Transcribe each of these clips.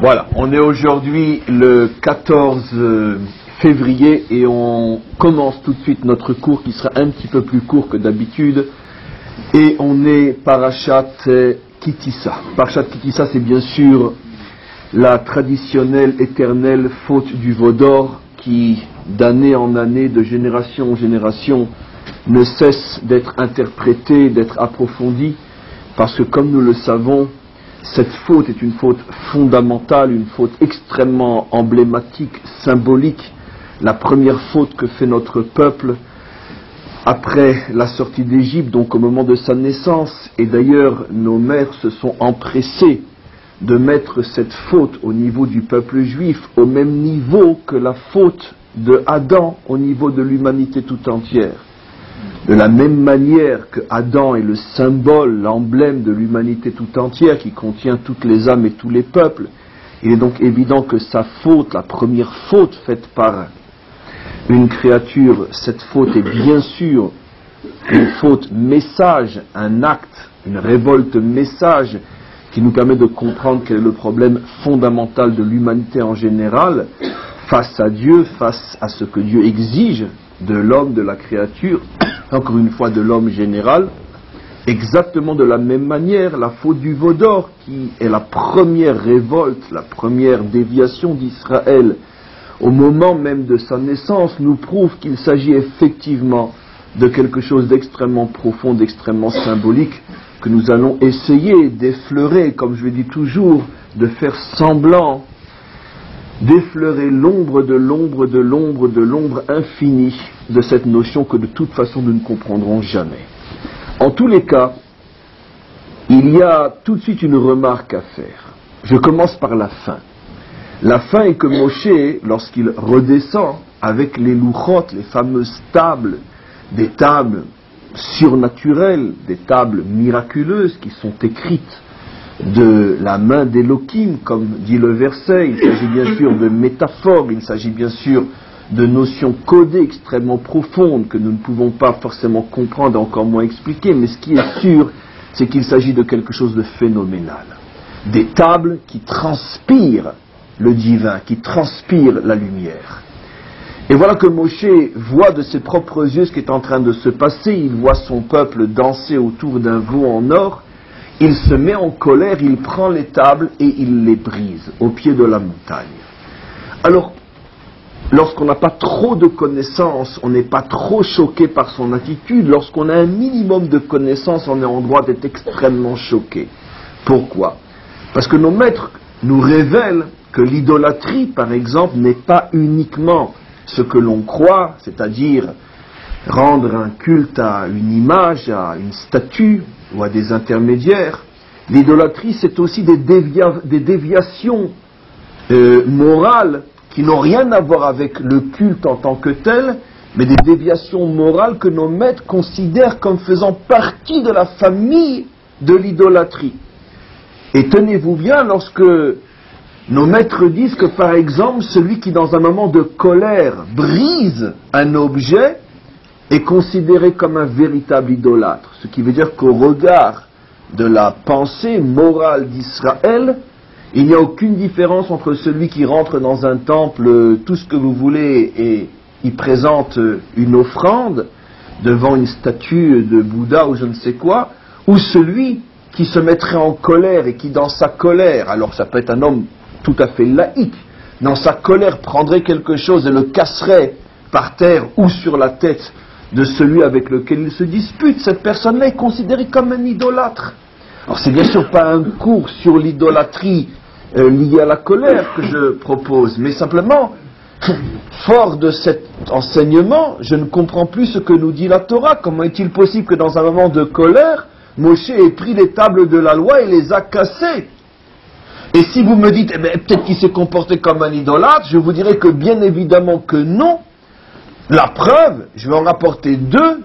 Voilà, on est aujourd'hui le 14 février et on commence tout de suite notre cours qui sera un petit peu plus court que d'habitude. Et on est Parashat Ki-Tisa. Parashat Ki-Tisa, c'est bien sûr la traditionnelle, éternelle faute du veau d'or qui, d'année en année, de génération en génération, ne cesse d'être interprétée, d'être approfondie, parce que comme nous le savons, cette faute est une faute fondamentale, une faute extrêmement emblématique, symbolique, la première faute que fait notre peuple après la sortie d'Égypte, donc au moment de sa naissance. Et d'ailleurs, nos mères se sont empressées de mettre cette faute au niveau du peuple juif, au même niveau que la faute de Adam au niveau de l'humanité tout entière. De la même manière que Adam est le symbole, l'emblème de l'humanité tout entière qui contient toutes les âmes et tous les peuples, il est donc évident que sa faute, la première faute faite par une créature, cette faute est bien sûr une faute message, un acte, une révolte message qui nous permet de comprendre quel est le problème fondamental de l'humanité en général face à Dieu, face à ce que Dieu exige de l'homme, de la créature, encore une fois de l'homme général. Exactement de la même manière, la faute du veau d'or, qui est la première révolte, la première déviation d'Israël au moment même de sa naissance, nous prouve qu'il s'agit effectivement de quelque chose d'extrêmement profond, d'extrêmement symbolique, que nous allons essayer d'effleurer, comme je le dis toujours, de faire semblant d'effleurer l'ombre de l'ombre de l'ombre de l'ombre infinie de cette notion que de toute façon nous ne comprendrons jamais. En tous les cas, il y a tout de suite une remarque à faire. Je commence par la fin. La fin est que Moshe, lorsqu'il redescend avec les louchot, les fameuses tables, des tables surnaturelles, des tables miraculeuses qui sont écrites de la main d'Elohim, comme dit le verset, il s'agit bien sûr de métaphores, il s'agit bien sûr de notions codées extrêmement profondes que nous ne pouvons pas forcément comprendre et encore moins expliquer, mais ce qui est sûr, c'est qu'il s'agit de quelque chose de phénoménal. Des tables qui transpirent le divin, qui transpirent la lumière. Et voilà que Moshe voit de ses propres yeux ce qui est en train de se passer, il voit son peuple danser autour d'un veau en or, il se met en colère, il prend les tables et il les brise au pied de la montagne. Alors, lorsqu'on n'a pas trop de connaissances, on n'est pas trop choqué par son attitude. Lorsqu'on a un minimum de connaissances, on est en droit d'être extrêmement choqué. Pourquoi ? Parce que nos maîtres nous révèlent que l'idolâtrie, par exemple, n'est pas uniquement ce que l'on croit, c'est-à-dire rendre un culte à une image, à une statue ou à des intermédiaires. L'idolâtrie, c'est aussi des déviations morales qui n'ont rien à voir avec le culte en tant que tel, mais des déviations morales que nos maîtres considèrent comme faisant partie de la famille de l'idolâtrie. Et tenez-vous bien, lorsque nos maîtres disent que, par exemple, celui qui, dans un moment de colère, brise un objet, est considéré comme un véritable idolâtre. Ce qui veut dire qu'au regard de la pensée morale d'Israël, il n'y a aucune différence entre celui qui rentre dans un temple, tout ce que vous voulez, et y présente une offrande devant une statue de Bouddha ou je ne sais quoi, ou celui qui se mettrait en colère et qui, dans sa colère, alors ça peut être un homme tout à fait laïque, dans sa colère prendrait quelque chose et le casserait par terre ou sur la tête de celui avec lequel il se dispute, cette personne-là est considérée comme un idolâtre. Alors c'est bien sûr pas un cours sur l'idolâtrie liée à la colère que je propose, mais simplement, fort de cet enseignement, je ne comprends plus ce que nous dit la Torah. Comment est-il possible que dans un moment de colère, Moshe ait pris les tables de la loi et les a cassées? Et si vous me dites, eh bien, peut-être qu'il s'est comporté comme un idolâtre, je vous dirai que bien évidemment que non. La preuve, je vais en rapporter deux,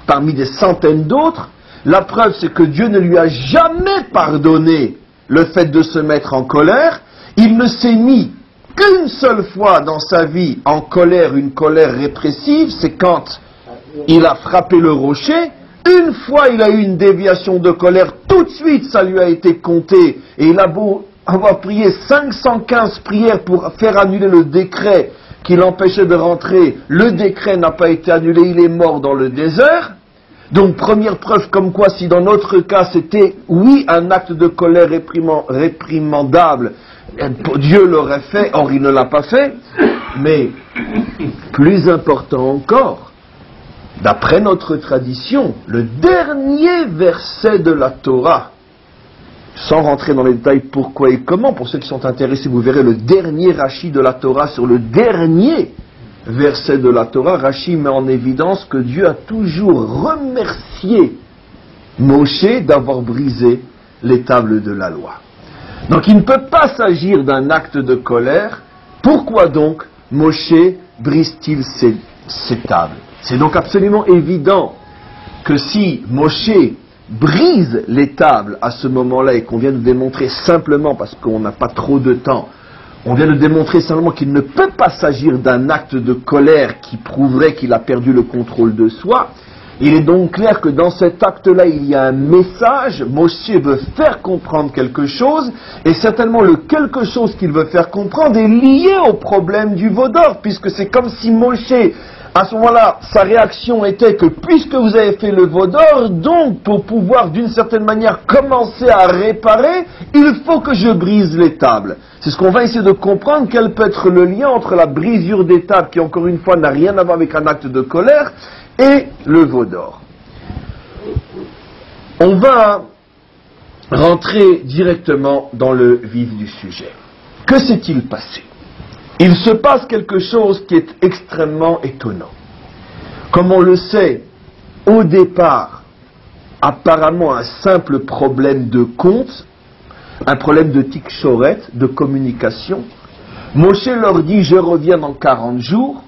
parmi des centaines d'autres. La preuve, c'est que Dieu ne lui a jamais pardonné le fait de se mettre en colère. Il ne s'est mis qu'une seule fois dans sa vie en colère, une colère répressive, c'est quand il a frappé le rocher. Une fois il a eu une déviation de colère, tout de suite ça lui a été compté, et il a beau avoir prié 515 prières pour faire annuler le décret qui l'empêchait de rentrer, le décret n'a pas été annulé, il est mort dans le désert. Donc première preuve comme quoi si dans notre cas c'était, oui, un acte de colère réprimandable, Dieu l'aurait fait, or il ne l'a pas fait. Mais plus important encore, d'après notre tradition, le dernier verset de la Torah, sans rentrer dans les détails pourquoi et comment, pour ceux qui sont intéressés, vous verrez le dernier Rashi de la Torah sur le dernier verset de la Torah. Rashi met en évidence que Dieu a toujours remercié Moshe d'avoir brisé les tables de la loi. Donc il ne peut pas s'agir d'un acte de colère. Pourquoi donc Moshe brise-t-il ces tables? C'est donc absolument évident que si Moshe brise les tables à ce moment-là et qu'on vient de démontrer simplement, parce qu'on n'a pas trop de temps, on vient de démontrer simplement qu'il ne peut pas s'agir d'un acte de colère qui prouverait qu'il a perdu le contrôle de soi. Il est donc clair que dans cet acte-là, il y a un message. Moshe veut faire comprendre quelque chose, et certainement le quelque chose qu'il veut faire comprendre est lié au problème du veau d'or, puisque c'est comme si Moshe, à ce moment-là, sa réaction était que puisque vous avez fait le veau d'or, donc pour pouvoir d'une certaine manière commencer à réparer, il faut que je brise les tables. C'est ce qu'on va essayer de comprendre, quel peut être le lien entre la brisure des tables, qui encore une fois n'a rien à voir avec un acte de colère, et le veau d'or. On va rentrer directement dans le vif du sujet. Que s'est-il passé? Il se passe quelque chose qui est extrêmement étonnant. Comme on le sait, au départ, apparemment un simple problème de compte, un problème de tikshoret, de communication. Moshe leur dit « je reviens dans 40 jours ».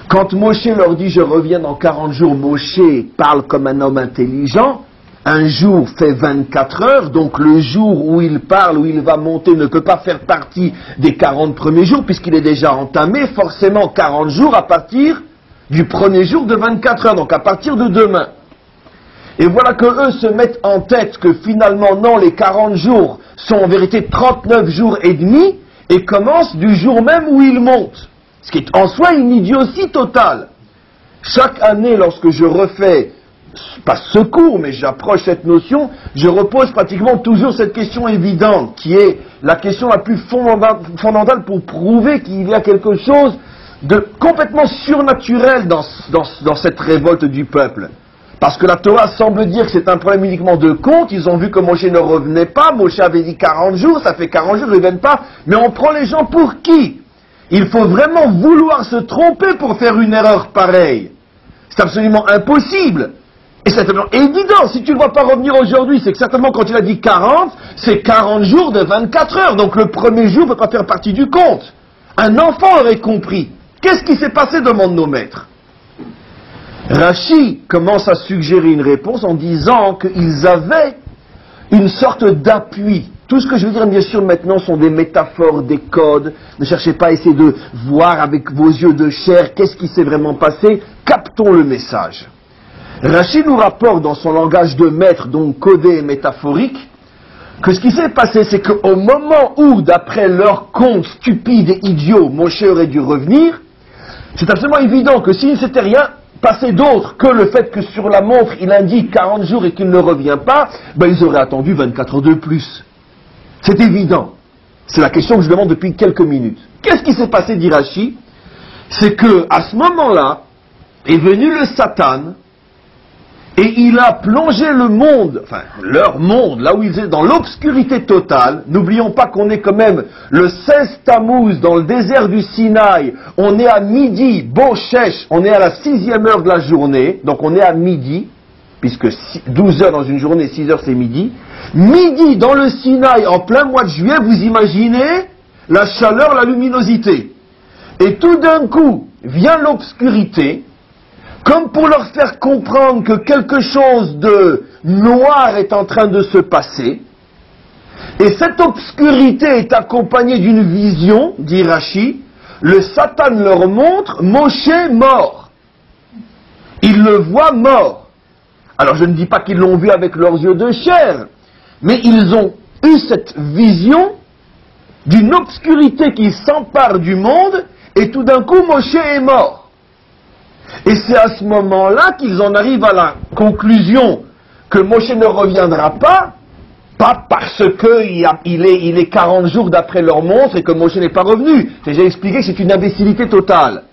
Quand Moshe leur dit « je reviens dans 40 jours », Moshe parle comme un homme intelligent. Un jour fait 24 heures, donc le jour où il parle, où il va monter, ne peut pas faire partie des 40 premiers jours, puisqu'il est déjà entamé, forcément 40 jours à partir du premier jour de 24 heures, donc à partir de demain. Et voilà que eux se mettent en tête que finalement, non, les 40 jours sont en vérité 39 jours et demi, et commencent du jour même où ils montent. Ce qui est en soi une idiotie totale. Chaque année, lorsque je refais, pas ce cours, mais j'approche cette notion, je repose pratiquement toujours cette question évidente, qui est la question la plus fondamentale pour prouver qu'il y a quelque chose de complètement surnaturel dans cette révolte du peuple. Parce que la Torah semble dire que c'est un problème uniquement de compte. Ils ont vu que Moshe ne revenait pas. Moshe avait dit 40 jours, ça fait 40 jours, ils ne reviennent pas. Mais on prend les gens pour qui? Il faut vraiment vouloir se tromper pour faire une erreur pareille. C'est absolument impossible. Et c'est absolument évident. Si tu ne le vois pas revenir aujourd'hui, c'est que certainement quand il a dit 40, c'est 40 jours de 24 heures. Donc le premier jour ne peut pas faire partie du compte. Un enfant aurait compris. Qu'est-ce qui s'est passé, demandent nos maîtres. Rashi commence à suggérer une réponse en disant qu'ils avaient une sorte d'appui. Tout ce que je veux dire, bien sûr, maintenant, sont des métaphores, des codes. Ne cherchez pas à essayer de voir avec vos yeux de chair qu'est-ce qui s'est vraiment passé. Captons le message. Rashi nous rapporte dans son langage de maître, donc codé et métaphorique, que ce qui s'est passé, c'est qu'au moment où, d'après leur compte stupide et idiot, Moshe aurait dû revenir, c'est absolument évident que s'il ne s'était rien passé d'autre que le fait que sur la montre, il indique 40 jours et qu'il ne revient pas, ben ils auraient attendu 24 heures de plus. C'est évident. C'est la question que je demande depuis quelques minutes. Qu'est-ce qui s'est passé, dit Rashi? C'est que, à ce moment-là, est venu le Satan, et il a plongé le monde, enfin, leur monde, là où ils étaient, dans l'obscurité totale. N'oublions pas qu'on est quand même le 16 Tammuz, dans le désert du Sinaï. On est à midi, Bochesh, on est à la 6e heure de la journée, donc on est à midi, puisque 12 heures dans une journée, 6 heures c'est midi. Midi dans le Sinaï, en plein mois de juillet, vous imaginez la chaleur, la luminosité. Et tout d'un coup, vient l'obscurité, comme pour leur faire comprendre que quelque chose de noir est en train de se passer. Et cette obscurité est accompagnée d'une vision, dit Rashi. Le Satan leur montre Moshe mort. Ils le voient mort. Alors je ne dis pas qu'ils l'ont vu avec leurs yeux de chair, mais ils ont eu cette vision d'une obscurité qui s'empare du monde, et tout d'un coup Moshe est mort. Et c'est à ce moment-là qu'ils en arrivent à la conclusion que Moshe ne reviendra pas parce qu'il est 40 jours d'après leur montre et que Moshe n'est pas revenu. J'ai déjà expliqué que c'est une imbécilité totale.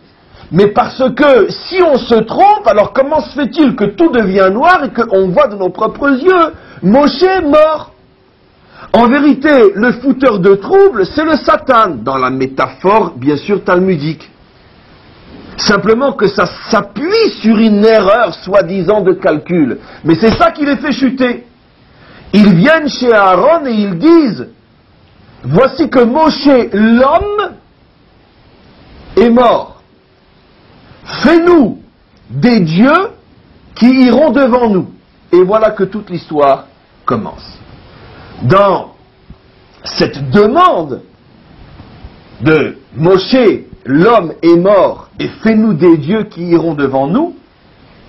Mais parce que si on se trompe, alors comment se fait-il que tout devient noir et qu'on voit de nos propres yeux Moshe est mort? En vérité, le fouteur de trouble, c'est le Satan, dans la métaphore bien sûr talmudique. Simplement que ça s'appuie sur une erreur soi-disant de calcul. Mais c'est ça qui les fait chuter. Ils viennent chez Aaron et ils disent, voici que Moshe, l'homme, est mort. Fais-nous des dieux qui iront devant nous. Et voilà que toute l'histoire commence. Dans cette demande de Moshe, l'homme est mort, et fais-nous des dieux qui iront devant nous,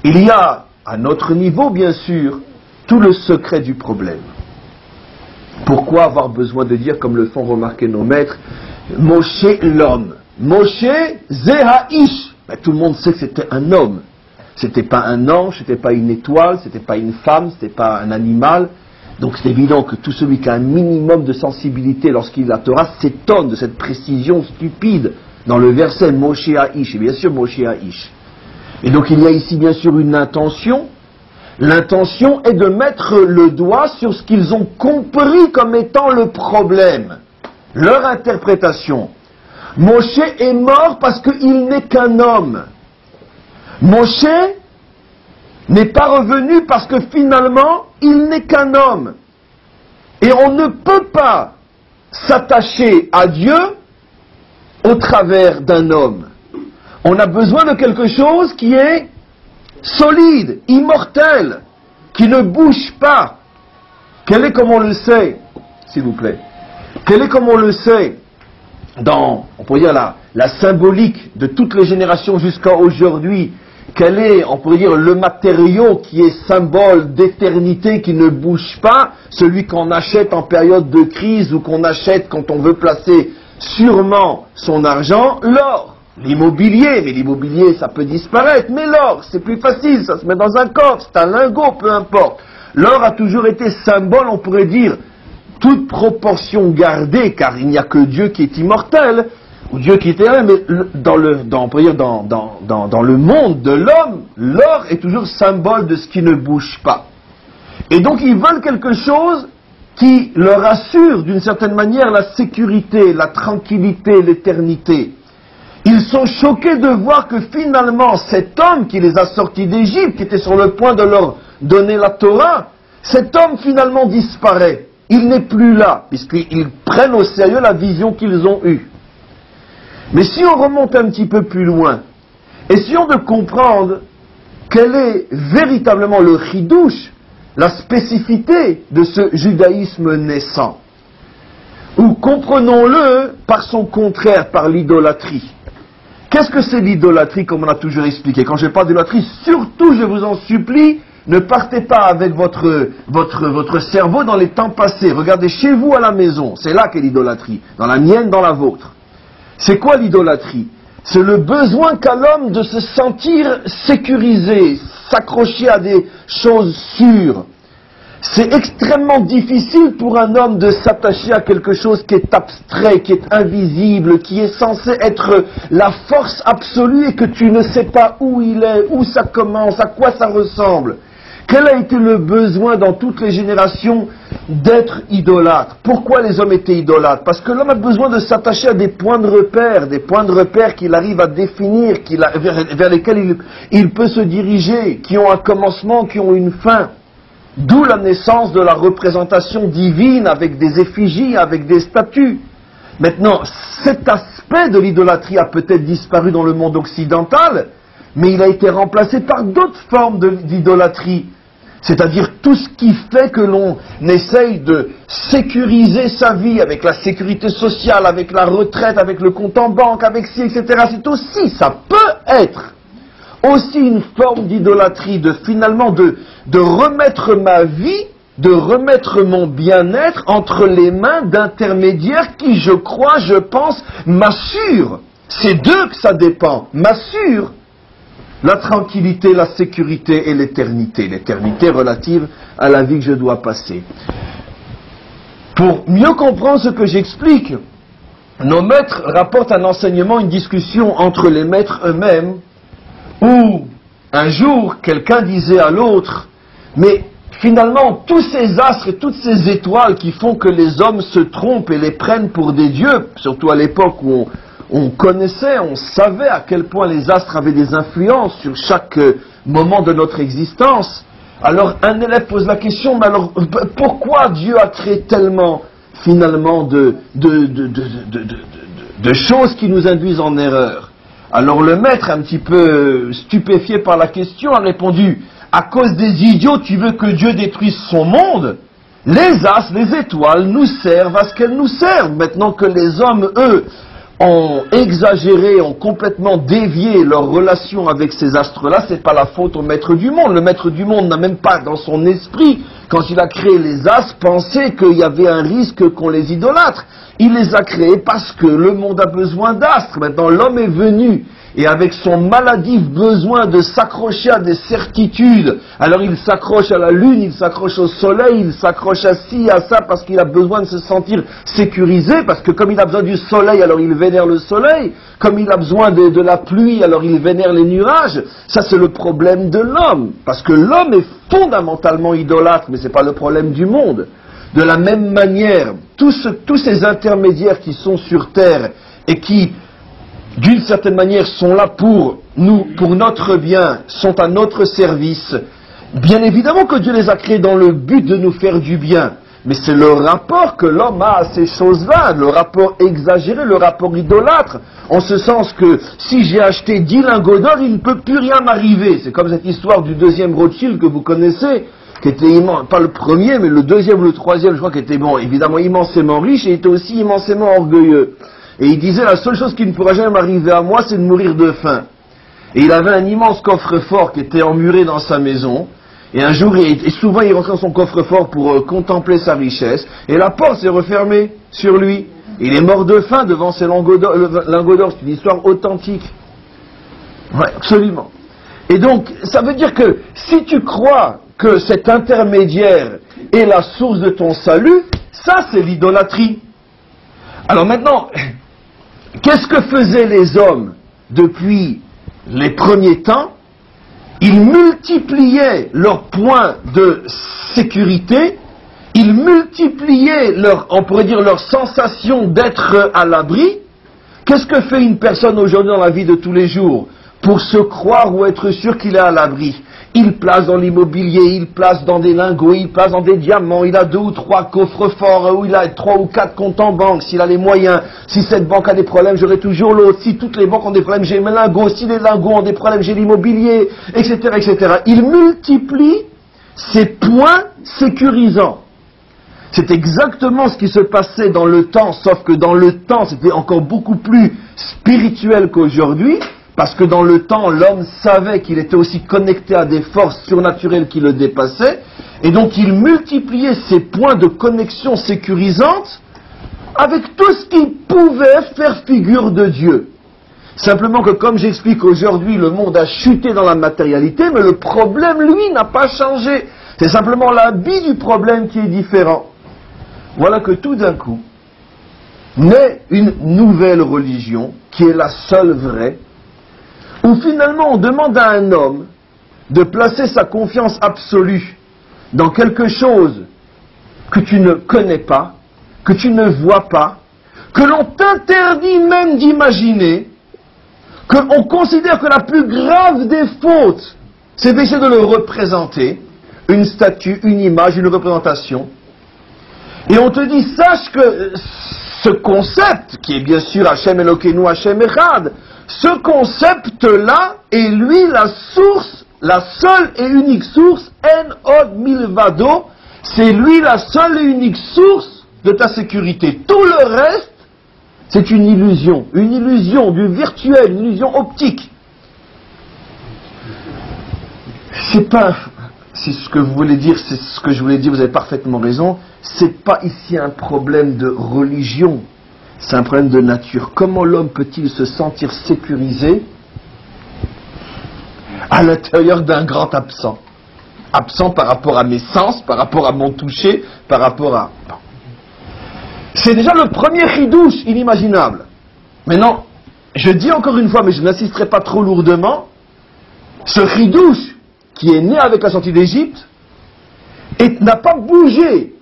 il y a, à notre niveau bien sûr, tout le secret du problème. Pourquoi avoir besoin de dire, comme le font remarquer nos maîtres, Moshe l'homme? Moshe Zehaïsh. Tout le monde sait que c'était un homme. C'était pas un ange, c'était pas une étoile, c'était pas une femme, c'était pas un animal. Donc c'est évident que tout celui qui a un minimum de sensibilité lorsqu'il lit la Torah s'étonne de cette précision stupide dans le verset Moshe Haïsh. Et bien sûr Moshe Haïsh. Et donc il y a ici bien sûr une intention. L'intention est de mettre le doigt sur ce qu'ils ont compris comme étant le problème. Leur interprétation. Moshe est mort parce qu'il n'est qu'un homme. Moshe n'est pas revenu parce que finalement, il n'est qu'un homme. Et on ne peut pas s'attacher à Dieu au travers d'un homme. On a besoin de quelque chose qui est solide, immortel, qui ne bouge pas. Quel est, comme on le sait, s'il vous plaît, quel est, comme on le sait, dans, on pourrait dire, la symbolique de toutes les générations jusqu'à aujourd'hui, quel est, on pourrait dire, le matériau qui est symbole d'éternité, qui ne bouge pas, celui qu'on achète en période de crise ou qu'on achète quand on veut placer sûrement son argent? L'or. L'immobilier, mais l'immobilier ça peut disparaître, mais l'or c'est plus facile, ça se met dans un coffre, c'est un lingot, peu importe. L'or a toujours été symbole, on pourrait dire, toute proportion gardée, car il n'y a que Dieu qui est immortel, ou Dieu qui est éternel, mais on pourrait dire dans le monde de l'homme, l'or est toujours symbole de ce qui ne bouge pas. Et donc ils veulent quelque chose qui leur assure d'une certaine manière la sécurité, la tranquillité, l'éternité. Ils sont choqués de voir que finalement cet homme qui les a sortis d'Égypte, qui était sur le point de leur donner la Torah, cet homme finalement disparaît. Il n'est plus là, puisqu'ils prennent au sérieux la vision qu'ils ont eue. Mais si on remonte un petit peu plus loin, essayons de comprendre quel est véritablement le chidouche, la spécificité de ce judaïsme naissant. Ou comprenons-le par son contraire, par l'idolâtrie. Qu'est-ce que c'est l'idolâtrie, comme on a toujours expliqué? Quand je parle d'idolâtrie, surtout, je vous en supplie, ne partez pas avec votre cerveau dans les temps passés. Regardez chez vous à la maison, c'est là qu'est l'idolâtrie, dans la mienne, dans la vôtre. C'est quoi l'idolâtrie? C'est le besoin qu'a l'homme de se sentir sécurisé, s'accrocher à des choses sûres. C'est extrêmement difficile pour un homme de s'attacher à quelque chose qui est abstrait, qui est invisible, qui est censé être la force absolue et que tu ne sais pas où il est, où ça commence, à quoi ça ressemble. Quel a été le besoin dans toutes les générations d'être idolâtre? Pourquoi les hommes étaient idolâtres? Parce que l'homme a besoin de s'attacher à des points de repère qu'il arrive à définir, vers lesquels il peut se diriger, qui ont un commencement, qui ont une fin. D'où la naissance de la représentation divine avec des effigies, avec des statues. Maintenant, cet aspect de l'idolâtrie a peut-être disparu dans le monde occidental, mais il a été remplacé par d'autres formes d'idolâtrie. C'est-à-dire tout ce qui fait que l'on essaye de sécuriser sa vie avec la sécurité sociale, avec la retraite, avec le compte en banque, avec ci, etc. C'est aussi, ça peut être aussi une forme d'idolâtrie, finalement de remettre ma vie de remettre mon bien-être entre les mains d'intermédiaires qui, je crois, je pense, m'assurent. C'est d'eux que ça dépend, m'assurent la tranquillité, la sécurité et l'éternité. L'éternité relative à la vie que je dois passer. Pour mieux comprendre ce que j'explique, nos maîtres rapportent un enseignement, une discussion entre les maîtres eux-mêmes, où un jour quelqu'un disait à l'autre, mais finalement tous ces astres et toutes ces étoiles qui font que les hommes se trompent et les prennent pour des dieux, surtout à l'époque où on connaissait, on savait à quel point les astres avaient des influences sur chaque moment de notre existence. Alors un élève pose la question, mais alors pourquoi Dieu a créé tellement finalement de choses qui nous induisent en erreur? Alors le maître, un petit peu stupéfié par la question, a répondu, à cause des idiots, tu veux que Dieu détruise son monde? Les astres, les étoiles nous servent à ce qu'elles nous servent. Maintenant que les hommes, eux, ont exagéré, ont complètement dévié leur relation avec ces astres-là, c'est pas la faute au maître du monde. Le maître du monde n'a même pas dans son esprit, quand il a créé les astres, pensé qu'il y avait un risque qu'on les idolâtre. Il les a créés parce que le monde a besoin d'astres. Maintenant, l'homme est venu, et avec son maladif besoin de s'accrocher à des certitudes, alors il s'accroche à la lune, il s'accroche au soleil, il s'accroche à ci, à ça, parce qu'il a besoin de se sentir sécurisé, parce que comme il a besoin du soleil, alors il vénère le soleil, comme il a besoin de la pluie, alors il vénère les nuages. Ça, c'est le problème de l'homme, parce que l'homme est fondamentalement idolâtre, mais c'est pas le problème du monde. De la même manière, tous ces intermédiaires qui sont sur terre et qui, d'une certaine manière, sont là pour nous, pour notre bien, sont à notre service. Bien évidemment que Dieu les a créés dans le but de nous faire du bien. Mais c'est le rapport que l'homme a à ces choses-là, le rapport exagéré, le rapport idolâtre, en ce sens que si j'ai acheté 10 lingots d'or, il ne peut plus rien m'arriver. C'est comme cette histoire du deuxième Rothschild que vous connaissez, qui était immense, pas le premier, mais le deuxième ou le troisième, je crois, qui était, bon, évidemment immensément riche et était aussi immensément orgueilleux. Et il disait, la seule chose qui ne pourra jamais m'arriver à moi, c'est de mourir de faim. Et il avait un immense coffre-fort qui était emmuré dans sa maison. Et un jour, et souvent, il rentrait dans son coffre-fort pour contempler sa richesse. Et la porte s'est refermée sur lui. Il est mort de faim devant ses lingots d'or. C'est une histoire authentique. Ouais, absolument. Et donc, ça veut dire que si tu crois que cet intermédiaire est la source de ton salut, ça, c'est l'idolâtrie. Alors maintenant, qu'est-ce que faisaient les hommes depuis les premiers temps? Ils multipliaient leurs points de sécurité, ils multipliaient on pourrait dire, leur sensation d'être à l'abri. Qu'est-ce que fait une personne aujourd'hui dans la vie de tous les jours pour se croire ou être sûr qu'il est à l'abri? Il place dans l'immobilier, il place dans des lingots, il place dans des diamants, il a 2 ou 3 coffres forts, ou il a 3 ou 4 comptes en banque, s'il a les moyens. Si cette banque a des problèmes, j'aurai toujours l'autre. Si toutes les banques ont des problèmes, j'ai mes lingots. Si les lingots ont des problèmes, j'ai l'immobilier, etc., etc. Il multiplie ces points sécurisants. C'est exactement ce qui se passait dans le temps, sauf que dans le temps, c'était encore beaucoup plus spirituel qu'aujourd'hui. Parce que dans le temps, l'homme savait qu'il était aussi connecté à des forces surnaturelles qui le dépassaient, et donc il multipliait ces points de connexion sécurisante avec tout ce qui pouvait faire figure de Dieu. Simplement que, comme j'explique aujourd'hui, le monde a chuté dans la matérialité, mais le problème, lui, n'a pas changé. C'est simplement l'habit du problème qui est différent. Voilà que tout d'un coup, naît une nouvelle religion, qui est la seule vraie, où finalement on demande à un homme de placer sa confiance absolue dans quelque chose que tu ne connais pas, que tu ne vois pas, que l'on t'interdit même d'imaginer, qu'on considère que la plus grave des fautes, c'est d'essayer de le représenter, une statue, une image, une représentation, et on te dit, sache que ce concept, qui est bien sûr Hachem Elokeinu, Hachem Echad, ce concept-là est lui la source, la seule et unique source, En Od Milvado, c'est lui la seule et unique source de ta sécurité. Tout le reste, c'est une illusion du virtuel, une illusion optique. C'est pas si ce que vous voulez dire, c'est ce que je voulais dire, vous avez parfaitement raison. C'est pas ici un problème de religion, c'est un problème de nature. Comment l'homme peut-il se sentir sécurisé à l'intérieur d'un grand absent? Absent par rapport à mes sens, par rapport à mon toucher, par rapport à... Non. C'est déjà le premier chidouche inimaginable. Maintenant, je dis encore une fois, mais je n'insisterai pas trop lourdement, ce chidouche qui est né avec la sortie d'Égypte n'a pas bougé.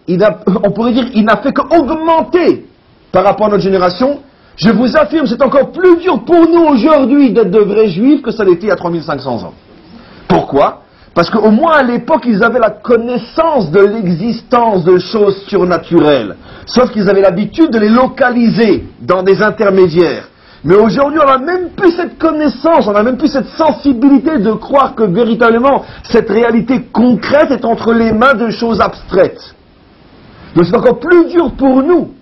On pourrait dire il n'a fait qu'augmenter par rapport à notre génération. Je vous affirme, c'est encore plus dur pour nous aujourd'hui d'être de vrais juifs que ça l'était il y a 3500 ans. Pourquoi? Parce qu'au moins à l'époque, ils avaient la connaissance de l'existence de choses surnaturelles. Sauf qu'ils avaient l'habitude de les localiser dans des intermédiaires. Mais aujourd'hui, on n'a même plus cette connaissance, on n'a même plus cette sensibilité de croire que véritablement, cette réalité concrète est entre les mains de choses abstraites. Donc c'est encore plus dur pour nous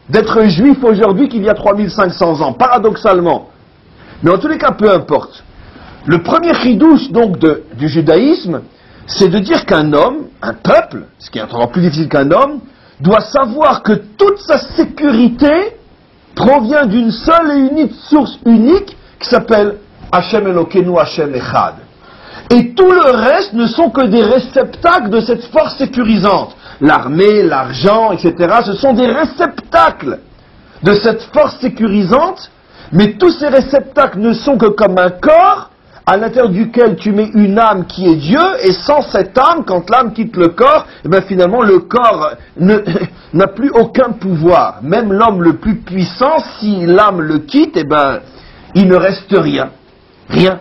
d'être juifs aujourd'hui qu'il y a 3500 ans, paradoxalement. Mais en tous les cas, peu importe. Le premier chidouche donc du judaïsme, c'est de dire qu'un homme, un peuple, ce qui est encore plus difficile qu'un homme, doit savoir que toute sa sécurité provient d'une seule et unique source unique qui s'appelle Hashem Elokeinu Hashem Echad. Et tout le reste ne sont que des réceptacles de cette force sécurisante. L'armée, l'argent, etc. Ce sont des réceptacles de cette force sécurisante, mais tous ces réceptacles ne sont que comme un corps à l'intérieur duquel tu mets une âme qui est Dieu, et sans cette âme, quand l'âme quitte le corps, eh bien finalement le corps n'a plus aucun pouvoir. Même l'homme le plus puissant, si l'âme le quitte, eh bien il ne reste rien. Rien.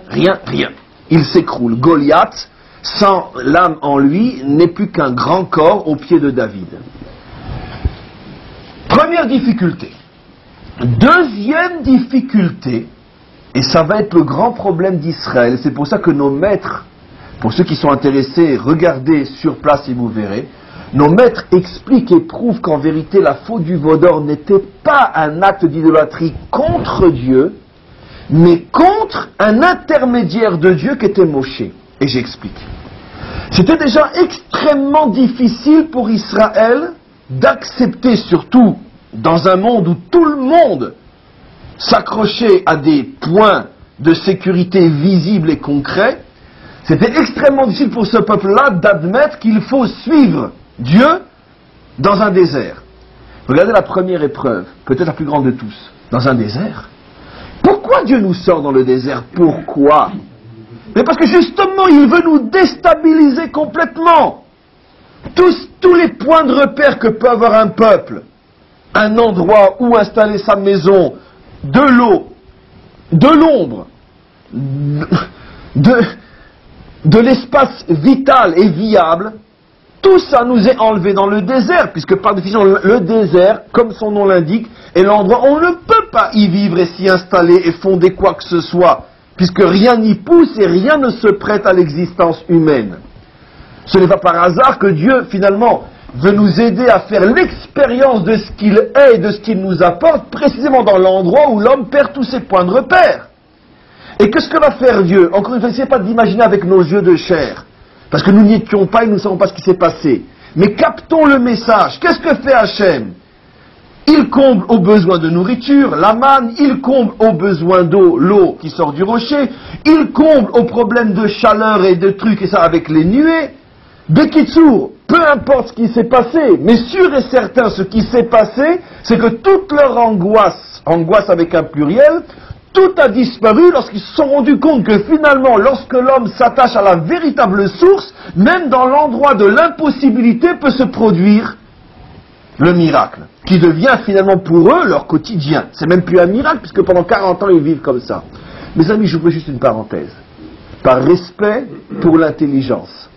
Il s'écroule. Goliath, sans l'âme en lui, n'est plus qu'un grand corps au pied de David. Première difficulté. Deuxième difficulté, et ça va être le grand problème d'Israël, c'est pour ça que nos maîtres, pour ceux qui sont intéressés, regardez sur place et vous verrez, nos maîtres expliquent et prouvent qu'en vérité la faute du veau d'or n'était pas un acte d'idolâtrie contre Dieu, mais contre un intermédiaire de Dieu qui était Moshe. Et j'explique. C'était déjà extrêmement difficile pour Israël d'accepter, surtout dans un monde où tout le monde s'accrochait à des points de sécurité visibles et concrets, c'était extrêmement difficile pour ce peuple-là d'admettre qu'il faut suivre Dieu dans un désert. Regardez la première épreuve, peut-être la plus grande de tous, dans un désert. Pourquoi Dieu nous sort dans le désert? Pourquoi? Mais parce que justement, il veut nous déstabiliser complètement. Tous les points de repère que peut avoir un peuple, un endroit où installer sa maison, de l'eau, de l'ombre, de l'espace vital et viable, tout ça nous est enlevé dans le désert, puisque par définition, le désert, comme son nom l'indique, est l'endroit où on ne peut pas y vivre et s'y installer et fonder quoi que ce soit, puisque rien n'y pousse et rien ne se prête à l'existence humaine. Ce n'est pas par hasard que Dieu, finalement, veut nous aider à faire l'expérience de ce qu'il est et de ce qu'il nous apporte, précisément dans l'endroit où l'homme perd tous ses points de repère. Et qu'est-ce que va faire Dieu? Encore une fois, n'essayez pas d'imaginer avec nos yeux de chair, parce que nous n'y étions pas et nous ne savons pas ce qui s'est passé. Mais captons le message. Qu'est-ce que fait Hachem? Il comble aux besoins de nourriture, la manne, il comble aux besoins d'eau, l'eau qui sort du rocher, il comble aux problèmes de chaleur et de trucs, et ça avec les nuées. Bekitsour, peu importe ce qui s'est passé, mais sûr et certain ce qui s'est passé, c'est que toute leur angoisse avec un pluriel, tout a disparu lorsqu'ils se sont rendus compte que finalement, lorsque l'homme s'attache à la véritable source, même dans l'endroit de l'impossibilité peut se produire le miracle, qui devient finalement pour eux leur quotidien. C'est même plus un miracle, puisque pendant 40 ans ils vivent comme ça. Mes amis, j'ouvre juste une parenthèse. Par respect pour l'intelligence.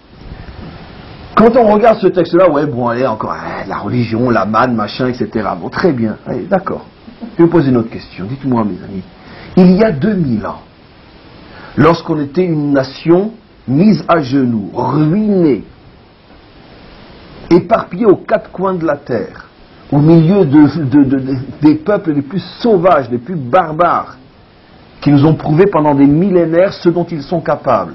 Quand on regarde ce texte-là, ouais, bon, allez, encore, la religion, la manne, machin, etc. Bon, très bien, allez, d'accord. Je vais vous poser une autre question. Dites-moi, mes amis, il y a 2000 ans, lorsqu'on était une nation mise à genoux, ruinée, éparpillée aux quatre coins de la terre, au milieu des peuples les plus sauvages, les plus barbares, qui nous ont prouvé pendant des millénaires ce dont ils sont capables.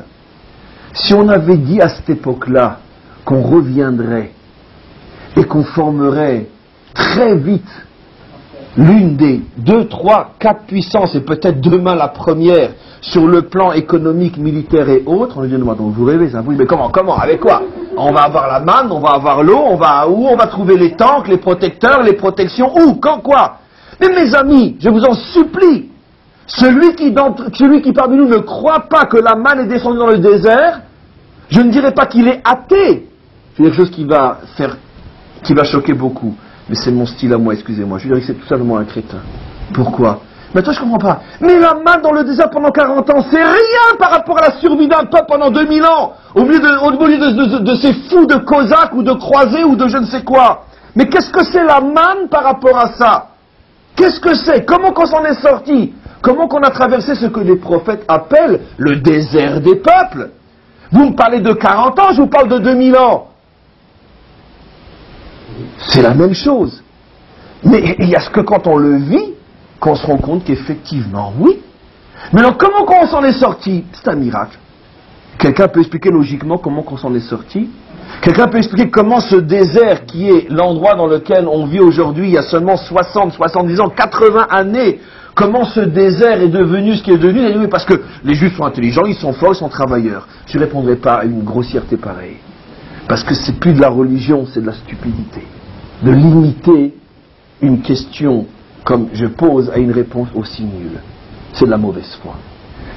Si on avait dit à cette époque-là qu'on reviendrait et qu'on formerait très vite l'une des 2, 3, 4 puissances, et peut-être demain la première, sur le plan économique, militaire et autres, on lui dit, donc vous rêvez, ça? Oui, mais comment, avec quoi? On va avoir la manne, on va avoir l'eau, où on va trouver les tanks, les protecteurs, les protections, où, quand, quoi? Mais mes amis, je vous en supplie, celui qui parmi nous ne croit pas que la manne est descendue dans le désert, je ne dirais pas qu'il est athée. C'est quelque chose qui va choquer beaucoup. Mais c'est mon style à moi, excusez-moi. Je dirais que c'est tout simplement un crétin. Pourquoi? Mais toi, je comprends pas. Mais la manne dans le désert pendant 40 ans, c'est rien par rapport à la survie d'un peuple pendant 2000 ans. Au milieu de ces fous de cosaques ou de croisés ou de je ne sais quoi. Mais qu'est-ce que c'est la manne par rapport à ça? Qu'est-ce que c'est? Comment qu'on s'en est sorti? Comment qu'on a traversé ce que les prophètes appellent le désert des peuples? Vous me parlez de 40 ans, je vous parle de 2000 ans. C'est la même chose. Mais il y a ce que quand on le vit, qu'on se rend compte qu'effectivement, oui. Mais alors, comment qu'on s'en est sorti? C'est un miracle. Quelqu'un peut expliquer logiquement comment qu'on s'en est sorti? Quelqu'un peut expliquer comment ce désert, qui est l'endroit dans lequel on vit aujourd'hui, il y a seulement 60, 70 ans, 80 années, comment ce désert est devenu ce qui est devenu? Oui, parce que les Juifs sont intelligents, ils sont forts, ils sont travailleurs. Je ne répondrai pas à une grossièreté pareille. Parce que c'est plus de la religion, c'est de la stupidité. De limiter une question comme je pose à une réponse aussi nulle. C'est de la mauvaise foi.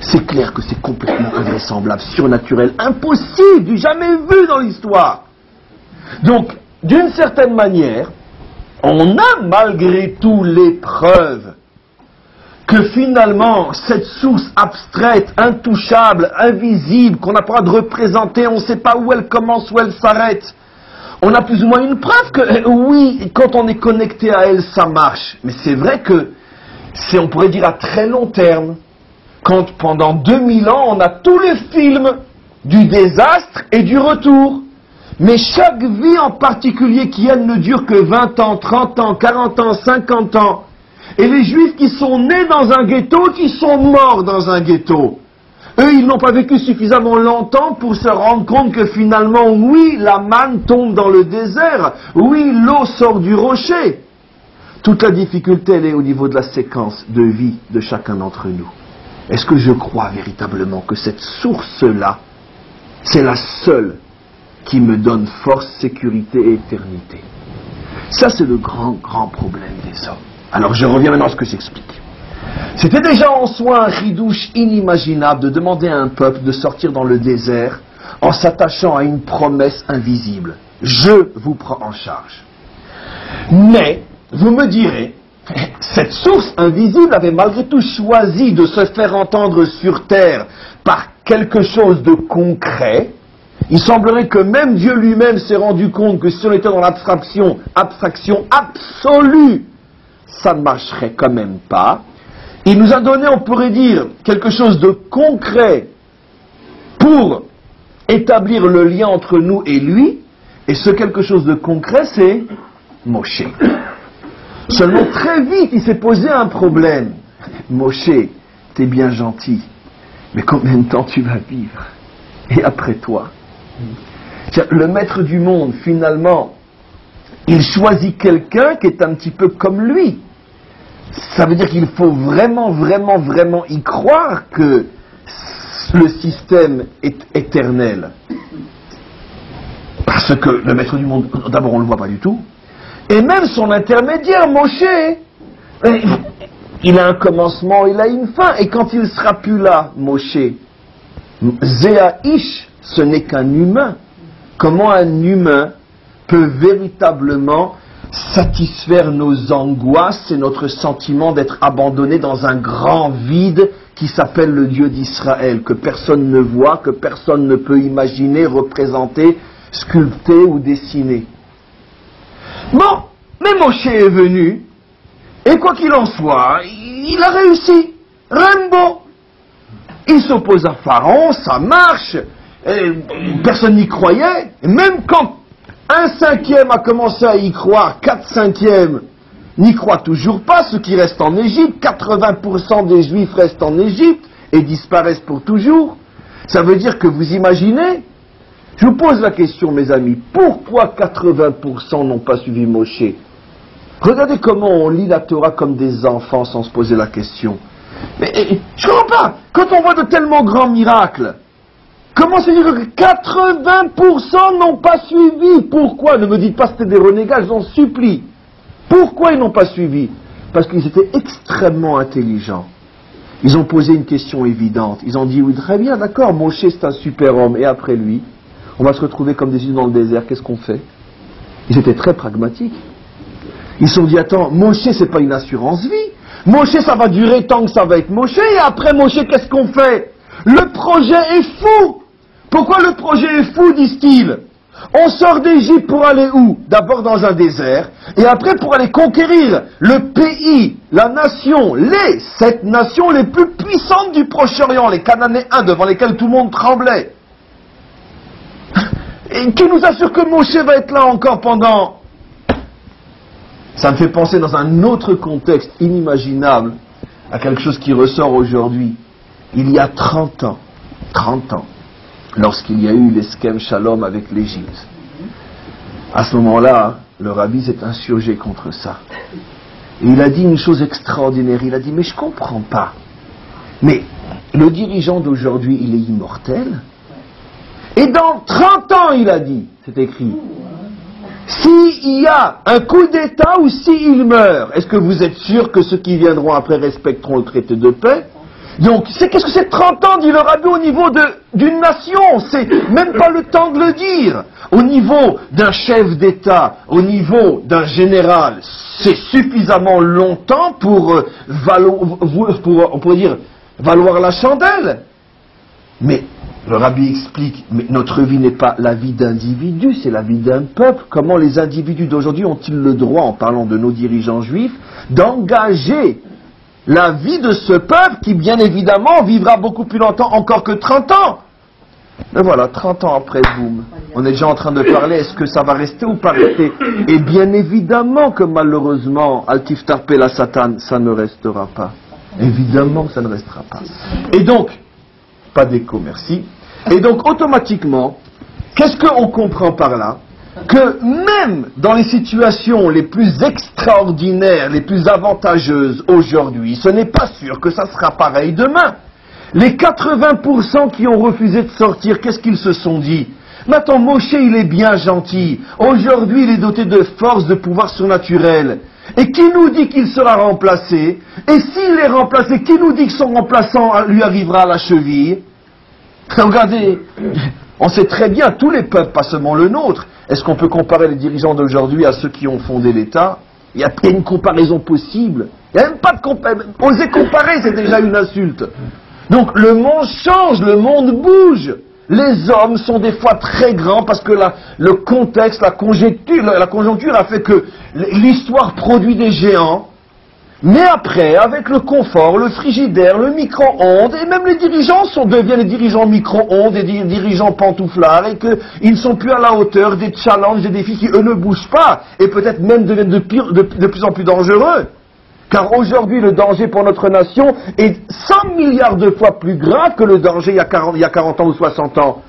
C'est clair que c'est complètement invraisemblable, surnaturel, impossible, du jamais vu dans l'histoire. Donc, d'une certaine manière, on a malgré tout les preuves que finalement, cette source abstraite, intouchable, invisible, qu'on n'a pas le droit de représenter, on ne sait pas où elle commence, où elle s'arrête, on a plus ou moins une preuve que, oui, quand on est connecté à elle, ça marche. Mais c'est vrai que, on pourrait dire à très long terme, quand pendant 2000 ans, on a tous les films du désastre et du retour. Mais chaque vie en particulier qui, elle, ne dure que 20 ans, 30 ans, 40 ans, 50 ans. Et les Juifs qui sont nés dans un ghetto, qui sont morts dans un ghetto. Eux, ils n'ont pas vécu suffisamment longtemps pour se rendre compte que finalement, oui, la manne tombe dans le désert. Oui, l'eau sort du rocher. Toute la difficulté, elle est au niveau de la séquence de vie de chacun d'entre nous. Est-ce que je crois véritablement que cette source-là, c'est la seule qui me donne force, sécurité et éternité? Ça, c'est le grand problème des hommes. Alors, je reviens maintenant à ce que j'explique. C'était déjà en soi un ridouche inimaginable de demander à un peuple de sortir dans le désert en s'attachant à une promesse invisible. Je vous prends en charge. Mais, vous me direz, cette source invisible avait malgré tout choisi de se faire entendre sur terre par quelque chose de concret. Il semblerait que même Dieu lui-même s'est rendu compte que si on était dans l'abstraction absolue, ça ne marcherait quand même pas. Il nous a donné, on pourrait dire, quelque chose de concret pour établir le lien entre nous et lui, et ce quelque chose de concret, c'est Moshe. Seulement très vite, il s'est posé un problème. Moshe, t'es bien gentil, mais combien de temps tu vas vivre? Et après toi? Le maître du monde, finalement, il choisit quelqu'un qui est un petit peu comme lui. Ça veut dire qu'il faut vraiment y croire que le système est éternel. Parce que le maître du monde, d'abord on ne le voit pas du tout. Et même son intermédiaire, Moshe, il a un commencement, il a une fin. Et quand il ne sera plus là, Moshe, Zéaïch, ce n'est qu'un humain. Comment un humain peut véritablement satisfaire nos angoisses et notre sentiment d'être abandonné dans un grand vide qui s'appelle le Dieu d'Israël, que personne ne voit, que personne ne peut imaginer, représenter, sculpter ou dessiner. Bon, mais Moshe est venu, et quoi qu'il en soit, il a réussi. Rainbow. Il s'oppose à Pharaon, ça marche. Personne n'y croyait. Et même quand 1/5 a commencé à y croire, 4/5 n'y croient toujours pas, ceux qui restent en Égypte, 80% des Juifs restent en Égypte et disparaissent pour toujours. Ça veut dire que vous imaginez, je vous pose la question mes amis, pourquoi 80% n'ont pas suivi Moshe? Regardez comment on lit la Torah comme des enfants sans se poser la question. Mais je ne comprends pas, quand on voit de tellement grands miracles, comment se dire que 80% n'ont pas suivi? Pourquoi? Ne me dites pas que c'était des renégats, je vous en supplie. Pourquoi ils n'ont pas suivi? Parce qu'ils étaient extrêmement intelligents. Ils ont posé une question évidente. Ils ont dit, oui, très bien, d'accord, Moshe c'est un super homme, et après lui, on va se retrouver comme des îles dans le désert, qu'est-ce qu'on fait? Ils étaient très pragmatiques. Ils se sont dit, attends, Moshe c'est pas une assurance vie. Moshe ça va durer tant que ça va être Moshe, et après Moshe qu'est-ce qu'on fait? Le projet est fou. Pourquoi le projet est fou, disent-ils? On sort d'Égypte pour aller où? D'abord dans un désert, et après pour aller conquérir le pays, la nation, les 7 nations les plus puissantes du Proche-Orient, les Cananéens devant lesquels tout le monde tremblait. Et qui nous assure que Moshe va être là encore pendant... Ça me fait penser dans un autre contexte inimaginable à quelque chose qui ressort aujourd'hui. Il y a 30 ans, lorsqu'il y a eu l'eskem Shalom avec l'Égypte. À ce moment-là, le rabbi s'est insurgé contre ça. Et il a dit une chose extraordinaire. Il a dit, mais je comprends pas. Mais le dirigeant d'aujourd'hui, il est immortel. Et dans 30 ans, il a dit, c'est écrit, s'il y a un coup d'État ou s'il meurt, est-ce que vous êtes sûr que ceux qui viendront après respecteront le traité de paix? Donc, qu'est-ce que c'est 30 ans, dit le rabbi, au niveau d'une nation? C'est même pas le temps de le dire. Au niveau d'un chef d'État, au niveau d'un général, c'est suffisamment longtemps pour, on pourrait dire, valoir la chandelle. Mais le rabbi explique, mais notre vie n'est pas la vie d'individus, c'est la vie d'un peuple. Comment les individus d'aujourd'hui ont-ils le droit, en parlant de nos dirigeants juifs, d'engager la vie de ce peuple qui, bien évidemment, vivra beaucoup plus longtemps encore que 30 ans. Mais voilà, 30 ans après, boum, on est déjà en train de parler, est-ce que ça va rester ou pas rester? Et bien évidemment que malheureusement, Al-Tiftar Pe la Satan, ça ne restera pas. Évidemment que ça ne restera pas. Et donc, pas d'écho, merci. Et donc, automatiquement, qu'est-ce qu'on comprend par là? Que même dans les situations les plus extraordinaires, les plus avantageuses aujourd'hui, ce n'est pas sûr que ça sera pareil demain. Les 80% qui ont refusé de sortir, qu'est-ce qu'ils se sont dit? Maintenant, Moshe, il est bien gentil. Aujourd'hui, il est doté de force, de pouvoir surnaturel. Et qui nous dit qu'il sera remplacé? Et s'il est remplacé, qui nous dit que son remplaçant lui arrivera à la cheville? Regardez, on sait très bien, tous les peuples, pas seulement le nôtre. Est-ce qu'on peut comparer les dirigeants d'aujourd'hui à ceux qui ont fondé l'État? Il n'y a pas une comparaison possible. Il n'y a même pas de comparaison. Oser comparer, c'est déjà une insulte. Donc le monde change, le monde bouge. Les hommes sont des fois très grands parce que le contexte, la conjoncture a fait que l'histoire produit des géants. Mais après, avec le confort, le frigidaire, le micro-ondes, et même les dirigeants deviennent des dirigeants micro-ondes, des dirigeants pantouflards, et qu'ils ne sont plus à la hauteur des challenges, des défis qui, eux, ne bougent pas, et peut-être même deviennent de plus en plus dangereux. Car aujourd'hui, le danger pour notre nation est 100 milliards de fois plus grave que le danger il y a 40 ans ou 60 ans.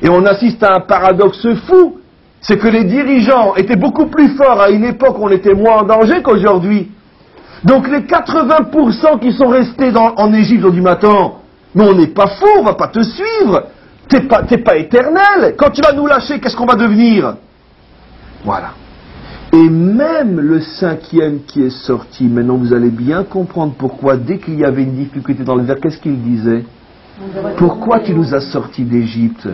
Et on assiste à un paradoxe fou, c'est que les dirigeants étaient beaucoup plus forts à une époque où on était moins en danger qu'aujourd'hui. Donc les 80% qui sont restés en Égypte ont dit, mais attends, mais on n'est pas fou, on va pas te suivre, t'es pas éternel, quand tu vas nous lâcher, qu'est-ce qu'on va devenir? Voilà. Et même le 5e qui est sorti, maintenant vous allez bien comprendre pourquoi, dès qu'il y avait une difficulté dans le désert, qu'est-ce qu'il disait? Pourquoi tu nous as sortis d'Égypte?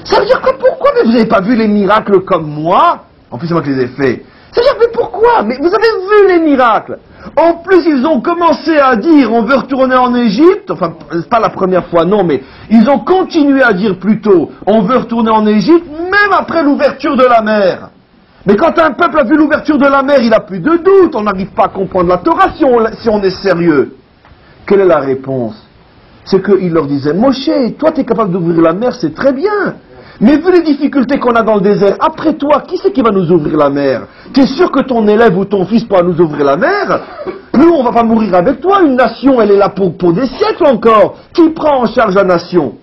Ça veut dire que pourquoi? Mais vous n'avez pas vu les miracles comme moi? En plus c'est moi qui les ai faits. Ça veut dire, mais pourquoi? Mais vous avez vu les miracles? En plus, ils ont commencé à dire, on veut retourner en Égypte, enfin, pas la première fois, non, mais ils ont continué à dire plutôt, on veut retourner en Égypte, même après l'ouverture de la mer. Mais quand un peuple a vu l'ouverture de la mer, il n'a plus de doute, on n'arrive pas à comprendre la Torah si on est sérieux. Quelle est la réponse? C'est qu'il leur disait, Moshe, toi tu es capable d'ouvrir la mer, c'est très bien. Mais vu les difficultés qu'on a dans le désert, après toi, qui c'est qui va nous ouvrir la mer? Tu es sûr que ton élève ou ton fils pourra nous ouvrir la mer? Nous, on va pas mourir avec toi. Une nation, elle est là pour des siècles encore. Qui prend en charge la nation?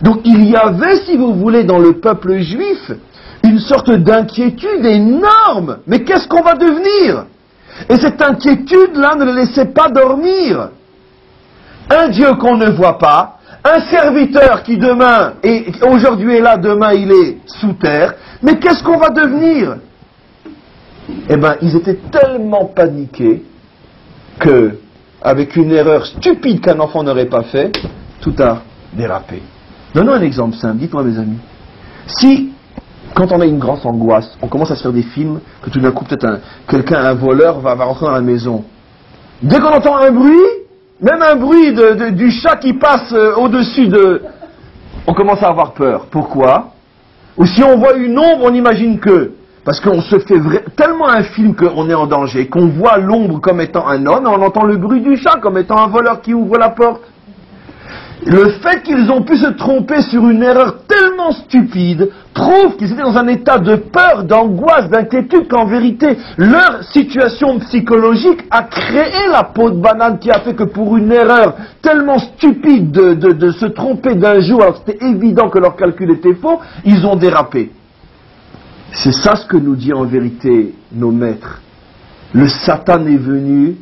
Donc il y avait, si vous voulez, dans le peuple juif, une sorte d'inquiétude énorme. Mais qu'est-ce qu'on va devenir? Et cette inquiétude-là ne les laissait pas dormir. Un Dieu qu'on ne voit pas, un serviteur qui demain, et aujourd'hui est là, demain il est sous terre. Mais qu'est-ce qu'on va devenir? Eh bien, ils étaient tellement paniqués que, avec une erreur stupide qu'un enfant n'aurait pas fait, tout a dérapé. Donnons un exemple simple, dites-moi mes amis. Si, quand on a une grande angoisse, on commence à se faire des films, que tout d'un coup peut-être quelqu'un, un voleur, va rentrer dans la maison. Dès qu'on entend un bruit, même un bruit du chat qui passe au-dessus de... On commence à avoir peur. Pourquoi? Ou si on voit une ombre, on imagine que... Parce qu'on se fait tellement un film qu'on est en danger, qu'on voit l'ombre comme étant un homme, et on entend le bruit du chat comme étant un voleur qui ouvre la porte. Le fait qu'ils ont pu se tromper sur une erreur tellement stupide prouve qu'ils étaient dans un état de peur, d'angoisse, d'inquiétude, qu'en vérité, leur situation psychologique a créé la peau de banane qui a fait que pour une erreur tellement stupide de se tromper d'un jour, alors que c'était évident que leur calcul était faux, ils ont dérapé. C'est ça ce que nous dit en vérité nos maîtres. Le Satan est venu,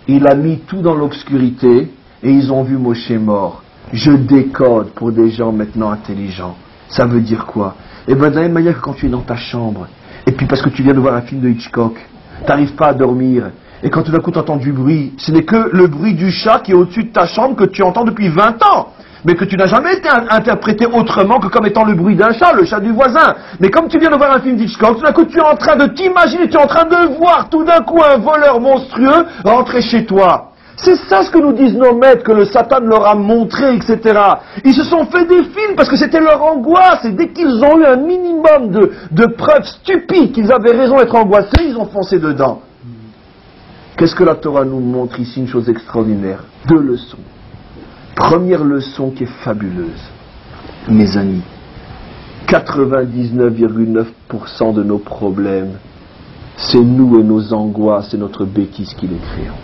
il a mis tout dans l'obscurité et ils ont vu Moshe mort. Je décode pour des gens maintenant intelligents. Ça veut dire quoi? Eh bien de la même manière que quand tu es dans ta chambre, et puis parce que tu viens de voir un film de Hitchcock, tu n'arrives pas à dormir, et quand tout d'un coup tu entends du bruit, ce n'est que le bruit du chat qui est au-dessus de ta chambre que tu entends depuis 20 ans. Mais que tu n'as jamais été interprété autrement que comme étant le bruit d'un chat, le chat du voisin. Mais comme tu viens de voir un film d'Hitchcock, tout d'un coup tu es en train de t'imaginer, tu es en train de voir tout d'un coup un voleur monstrueux rentrer chez toi. C'est ça ce que nous disent nos maîtres, que le Satan leur a montré, etc. Ils se sont fait des films parce que c'était leur angoisse, et dès qu'ils ont eu un minimum de preuves stupides qu'ils avaient raison d'être angoissés, ils ont foncé dedans. Qu'est-ce que la Torah nous montre ici? Une chose extraordinaire. 2 leçons. Première leçon qui est fabuleuse, mes amis, 99,9% de nos problèmes, c'est nous et nos angoisses et notre bêtise qui les créons.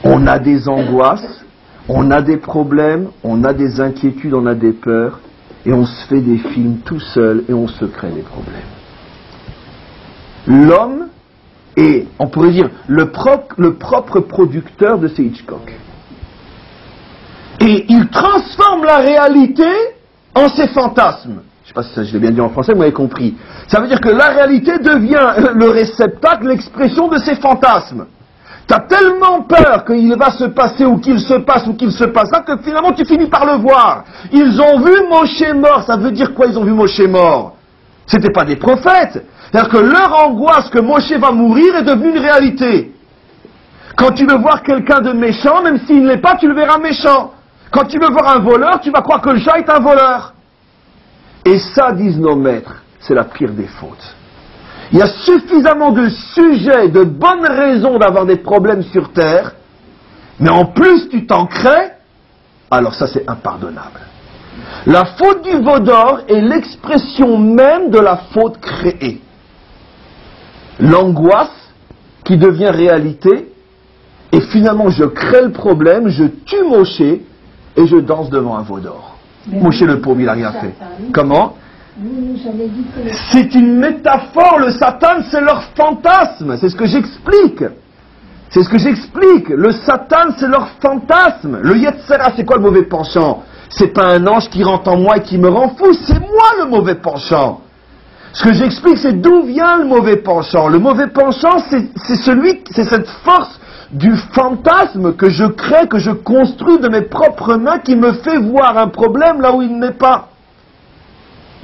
On a des angoisses, on a des problèmes, on a des inquiétudes, on a des peurs, et on se fait des films tout seul et on se crée des problèmes. L'homme est, on pourrait dire, le propre producteur de ces Hitchcock. Et il transforme la réalité en ses fantasmes. Je ne sais pas si je l'ai bien dit en français, vous m'avez compris. Ça veut dire que la réalité devient le réceptacle, l'expression de ses fantasmes. Tu as tellement peur qu'il va se passer ou qu'il se passe là que finalement tu finis par le voir. Ils ont vu Moshe mort. Ça veut dire quoi, ils ont vu Moshe mort? C'était pas des prophètes. C'est-à-dire que leur angoisse que Moshe va mourir est devenue une réalité. Quand tu veux voir quelqu'un de méchant, même s'il ne l'est pas, tu le verras méchant. Quand tu veux voir un voleur, tu vas croire que le chat est un voleur. Et ça, disent nos maîtres, c'est la pire des fautes. Il y a suffisamment de sujets, de bonnes raisons d'avoir des problèmes sur Terre, mais en plus tu t'en crées, alors ça c'est impardonnable. La faute du veau d'or est l'expression même de la faute créée. L'angoisse qui devient réalité, et finalement je crée le problème, je tue Moshe, et je danse devant un veau d'or. Moshe le pauvre, il n'a rien fait. Comment? C'est une métaphore, le Satan c'est leur fantasme, c'est ce que j'explique. C'est ce que j'explique. Le Satan c'est leur fantasme. Le Yetzera, c'est quoi le mauvais penchant? C'est pas un ange qui rentre en moi et qui me rend fou, c'est moi le mauvais penchant. Ce que j'explique, c'est d'où vient le mauvais penchant. Le mauvais penchant, c'est cette force du fantasme que je crée, que je construis de mes propres mains, qui me fait voir un problème là où il n'est pas.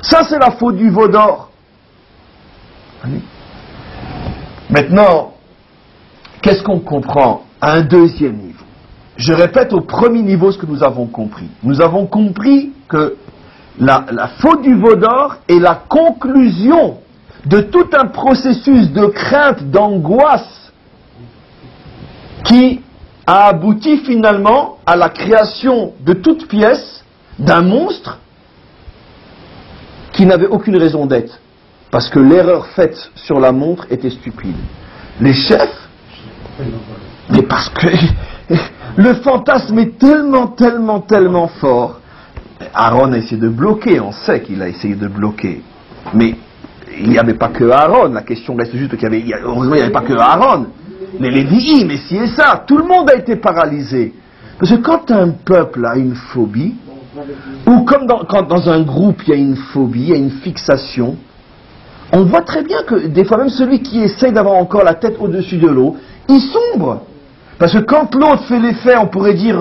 Ça, c'est la faute du veau d'or. Maintenant, qu'est-ce qu'on comprend à un deuxième niveau? Je répète au premier niveau ce que nous avons compris. Nous avons compris que la faute du veau d'or est la conclusion de tout un processus de crainte, d'angoisse, qui a abouti finalement à la création de toute pièce d'un monstre qui n'avait aucune raison d'être, parce que l'erreur faite sur la montre était stupide. Les chefs, mais parce que le fantasme est tellement fort, Aaron a essayé de bloquer, on sait qu'il a essayé de bloquer. Mais il n'y avait pas que Aaron, la question reste juste heureusement il n'y avait pas que Aaron. Les Lévi'im, et ci et ça, tout le monde a été paralysé. Parce que quand un peuple a une phobie, ou comme quand dans un groupe il y a une phobie, il y a une fixation, on voit très bien que des fois même celui qui essaye d'avoir encore la tête au-dessus de l'eau, il sombre. Parce que quand l'autre fait l'effet, on pourrait dire,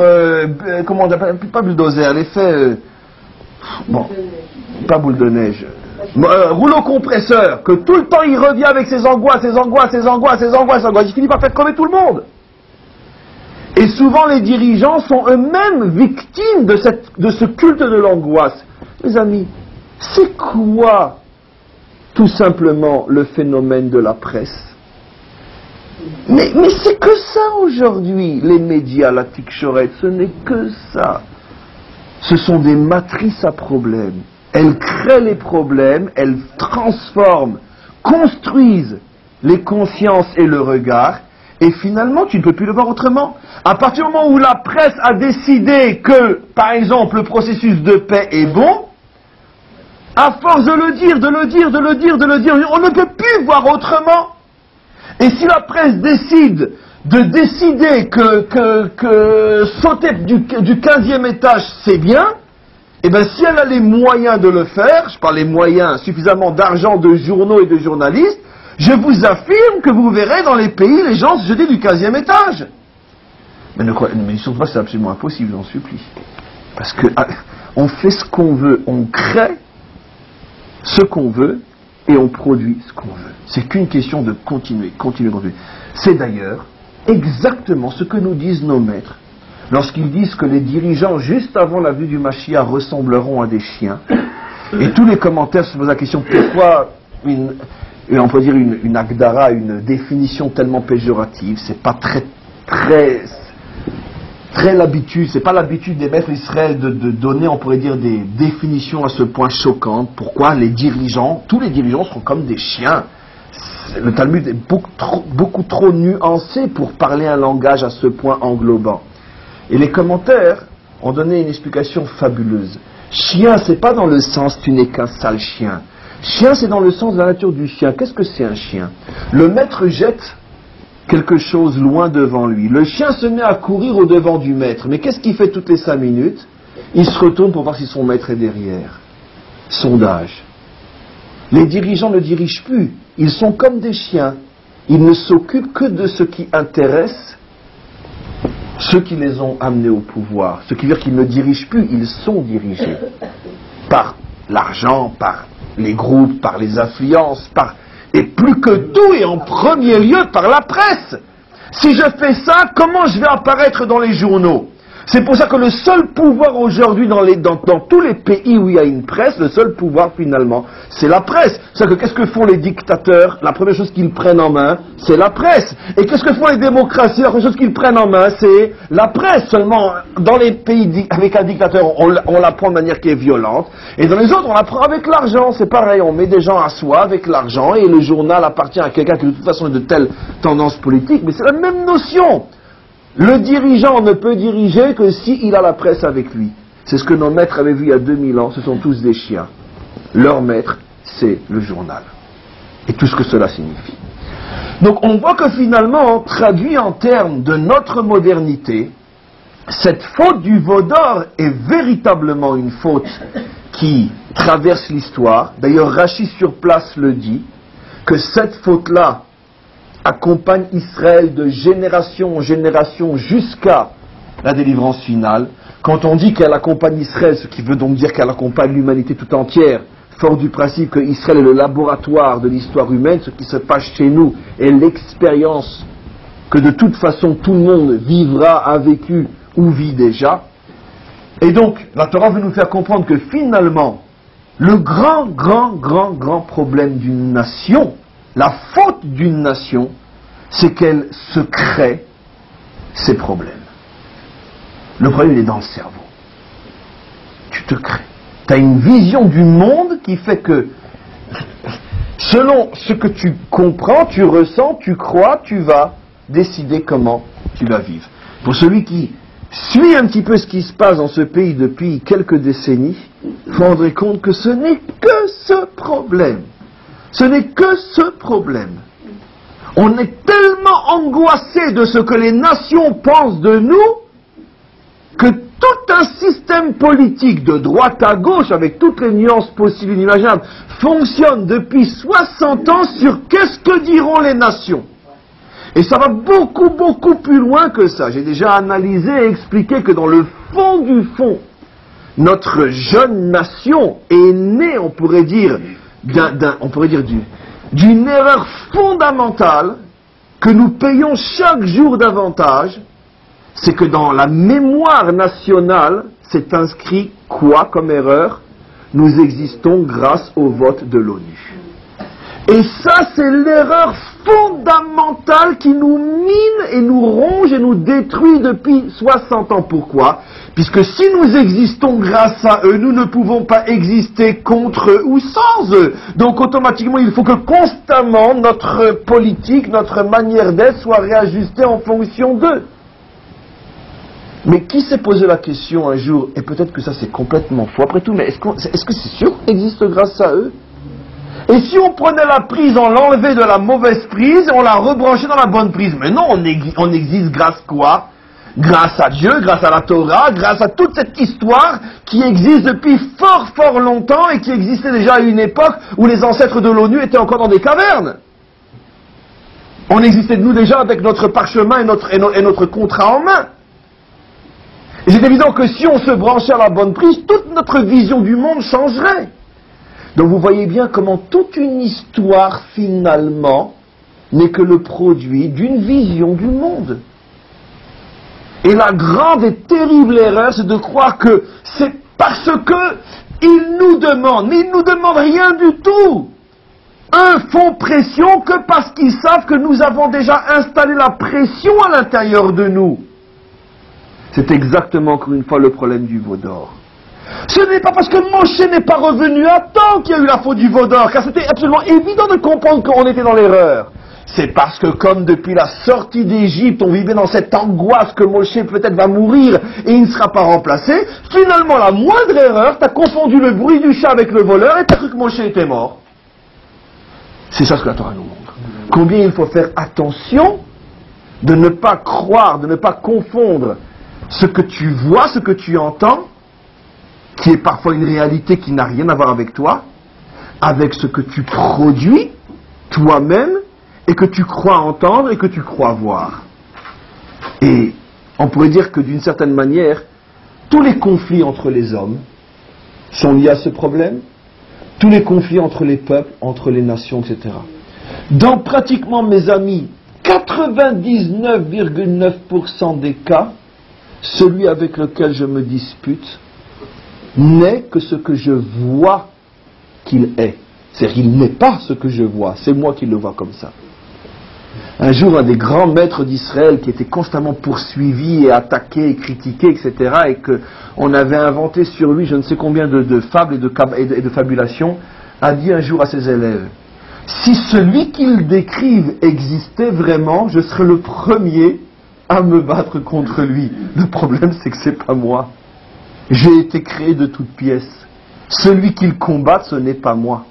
comment on appelle, pas bulldozer, l'effet, bon, pas boule de neige, rouleau compresseur, que tout le temps il revient avec ses angoisses, il finit par faire crever tout le monde. Et souvent les dirigeants sont eux-mêmes victimes de ce culte de l'angoisse. Les amis, c'est quoi tout simplement le phénomène de la presse? Mais c'est que ça aujourd'hui, les médias, la tic-chorette, ce n'est que ça. Ce sont des matrices à problèmes. Elles créent les problèmes, elles transforment, construisent les consciences et le regard, et finalement tu ne peux plus le voir autrement. À partir du moment où la presse a décidé que, par exemple, le processus de paix est bon, à force de le dire, on ne peut plus voir autrement. Et si la presse décide que sauter du 15e étage c'est bien, et bien si elle a les moyens de le faire, je parle les moyens, suffisamment d'argent de journaux et de journalistes, je vous affirme que vous verrez dans les pays les gens se jeter du 15e étage. Mais surtout pas, c'est absolument impossible, j'en supplie. Parce que on fait ce qu'on veut, on crée ce qu'on veut, et on produit ce qu'on veut. C'est qu'une question de continuer. C'est d'ailleurs exactement ce que nous disent nos maîtres lorsqu'ils disent que les dirigeants, juste avant la vue du Mashiach, ressembleront à des chiens. Et tous les commentaires se posent la question, pourquoi on peut dire une agdara, une définition tellement péjorative, c'est pas très l'habitude, c'est pas l'habitude des maîtres d'Israël de donner, on pourrait dire, des définitions à ce point choquantes. Pourquoi tous les dirigeants sont comme des chiens? Le Talmud est beaucoup trop nuancé pour parler un langage à ce point englobant. Et les commentaires ont donné une explication fabuleuse. Chien, c'est pas dans le sens tu n'es qu'un sale chien. Chien, c'est dans le sens de la nature du chien. Qu'est-ce que c'est un chien? Le maître jette quelque chose loin devant lui. Le chien se met à courir au devant du maître. Mais qu'est-ce qu'il fait toutes les 5 minutes? Il se retourne pour voir si son maître est derrière. Sondage. Les dirigeants ne dirigent plus. Ils sont comme des chiens. Ils ne s'occupent que de ce qui intéresse ceux qui les ont amenés au pouvoir. Ce qui veut dire qu'ils ne dirigent plus, ils sont dirigés. Par l'argent, par les groupes, par les influences, et plus que tout, et en premier lieu, par la presse. Si je fais ça, comment je vais apparaître dans les journaux? C'est pour ça que le seul pouvoir aujourd'hui dans tous les pays où il y a une presse, le seul pouvoir finalement, c'est la presse. C'est-à-dire que qu'est-ce que font les dictateurs? La première chose qu'ils prennent en main, c'est la presse. Et qu'est-ce que font les démocraties? La première chose qu'ils prennent en main, c'est la presse. Seulement, dans les pays avec un dictateur, on la prend de manière qui est violente. Et dans les autres, on la prend avec l'argent. C'est pareil, on met des gens à soi avec l'argent et le journal appartient à quelqu'un qui de toute façon est de telle tendance politique. Mais c'est la même notion. Le dirigeant ne peut diriger que s'il a la presse avec lui. C'est ce que nos maîtres avaient vu il y a 2000 ans, ce sont tous des chiens. Leur maître, c'est le journal. Et tout ce que cela signifie. Donc on voit que finalement, traduit en termes de notre modernité, cette faute du veau d'or est véritablement une faute qui traverse l'histoire. D'ailleurs, Rachi sur place le dit, que cette faute-là accompagne Israël de génération en génération jusqu'à la délivrance finale. Quand on dit qu'elle accompagne Israël, ce qui veut donc dire qu'elle accompagne l'humanité tout entière, fort du principe que Israël est le laboratoire de l'histoire humaine, ce qui se passe chez nous est l'expérience que de toute façon tout le monde vivra, a vécu ou vit déjà. Et donc, la Torah veut nous faire comprendre que finalement, le grand problème d'une nation, la faute d'une nation, c'est qu'elle se crée ses problèmes. Le problème, il est dans le cerveau. Tu te crées. Tu as une vision du monde qui fait que, selon ce que tu comprends, tu ressens, tu crois, tu vas décider comment tu vas vivre. Pour celui qui suit un petit peu ce qui se passe dans ce pays depuis quelques décennies, vous vous rendrez compte que ce n'est que ce problème. Ce n'est que ce problème. On est tellement angoissé de ce que les nations pensent de nous que tout un système politique de droite à gauche, avec toutes les nuances possibles et inimaginables, fonctionne depuis 60 ans sur qu'est-ce que diront les nations. Et ça va beaucoup, beaucoup plus loin que ça. J'ai déjà analysé et expliqué que dans le fond du fond, notre jeune nation est née, on pourrait dire, d'une erreur fondamentale que nous payons chaque jour davantage. C'est que dans la mémoire nationale, c'est inscrit quoi comme erreur? Nous existons grâce au vote de l'ONU. Et ça, c'est l'erreur fondamentale qui nous mine et nous ronge et nous détruit depuis 60 ans. Pourquoi? Puisque si nous existons grâce à eux, nous ne pouvons pas exister contre eux ou sans eux. Donc automatiquement, il faut que constamment notre politique, notre manière d'être soit réajustée en fonction d'eux. Mais qui s'est posé la question un jour, et peut-être que ça c'est complètement faux après tout, mais est-ce que c'est sûr qu'on existe grâce à eux? Et si on prenait la prise, on l'enlevait de la mauvaise prise, et on la rebranchait dans la bonne prise? Mais non, on existe grâce quoi? Grâce à Dieu, grâce à la Torah, grâce à toute cette histoire qui existe depuis fort fort longtemps et qui existait déjà à une époque où les ancêtres de l'ONU étaient encore dans des cavernes. On existait de nous déjà avec notre parchemin et notre contrat en main. Et c'est évident que si on se branchait à la bonne prise, toute notre vision du monde changerait. Donc vous voyez bien comment toute une histoire, finalement, n'est que le produit d'une vision du monde. Et la grande et terrible erreur, c'est de croire que c'est parce que ils nous demandent, mais ils nous demandent rien du tout. Eux font pression que parce qu'ils savent que nous avons déjà installé la pression à l'intérieur de nous. C'est exactement, encore une fois, le problème du veau d'or. Ce n'est pas parce que Moshe n'est pas revenu à temps qu'il y a eu la faute du veau d'or, car c'était absolument évident de comprendre qu'on était dans l'erreur. C'est parce que comme depuis la sortie d'Égypte, on vivait dans cette angoisse que Moshe peut-être va mourir et il ne sera pas remplacé, finalement la moindre erreur, tu as confondu le bruit du chat avec le voleur et tu as cru que Moshe était mort. C'est ça ce que la Torah nous montre. Combien il faut faire attention de ne pas croire, de ne pas confondre ce que tu vois, ce que tu entends, qui est parfois une réalité qui n'a rien à voir avec toi, avec ce que tu produis toi-même et que tu crois entendre et que tu crois voir. Et on pourrait dire que d'une certaine manière, tous les conflits entre les hommes sont liés à ce problème, tous les conflits entre les peuples, entre les nations, etc. Dans pratiquement, mes amis, 99,9% des cas, celui avec lequel je me dispute n'est que ce que je vois qu'il est. C'est-à-dire qu'il n'est pas ce que je vois, c'est moi qui le vois comme ça. Un jour, un des grands maîtres d'Israël qui était constamment poursuivi et attaqué et critiqué, etc., et qu'on avait inventé sur lui je ne sais combien de fables et de fabulations, a dit un jour à ses élèves: si celui qu'il décrive existait vraiment, je serais le premier à me battre contre lui. Le problème, c'est que c'est pas moi. J'ai été créé de toutes pièces. Celui qu'il combat, ce n'est pas moi.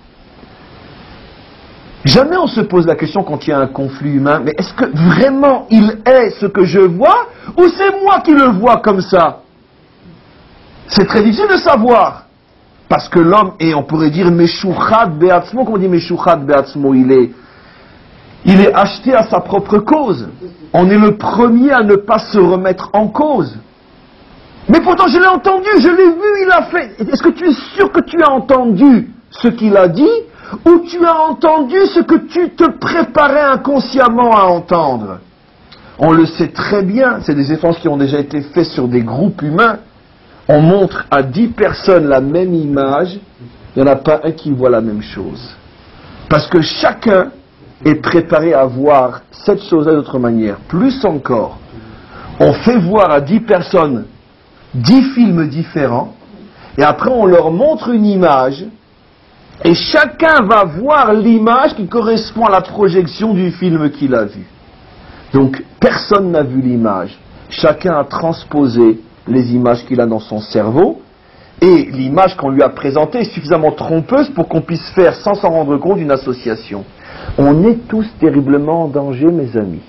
Jamais on se pose la question quand il y a un conflit humain, mais est-ce que vraiment il est ce que je vois, ou c'est moi qui le vois comme ça? C'est très difficile de savoir. Parce que l'homme est, on pourrait dire, Meshuchat Be'atzmo, comment on dit Meshuchat Be'atzmo, il est acheté à sa propre cause. On est le premier à ne pas se remettre en cause. Mais pourtant je l'ai entendu, je l'ai vu, il a fait. Est-ce que tu es sûr que tu as entendu ce qu'il a dit, ou tu as entendu ce que tu te préparais inconsciemment à entendre? On le sait très bien, c'est des efforts qui ont déjà été faits sur des groupes humains. On montre à 10 personnes la même image, il n'y en a pas un qui voit la même chose. Parce que chacun est préparé à voir cette chose-là d'autre manière. Plus encore, on fait voir à 10 personnes 10 films différents, et après on leur montre une image, et chacun va voir l'image qui correspond à la projection du film qu'il a vu. Donc personne n'a vu l'image. chacun a transposé les images qu'il a dans son cerveau, et l'image qu'on lui a présentée est suffisamment trompeuse pour qu'on puisse faire, sans s'en rendre compte, une association. On est tous terriblement en danger, mes amis.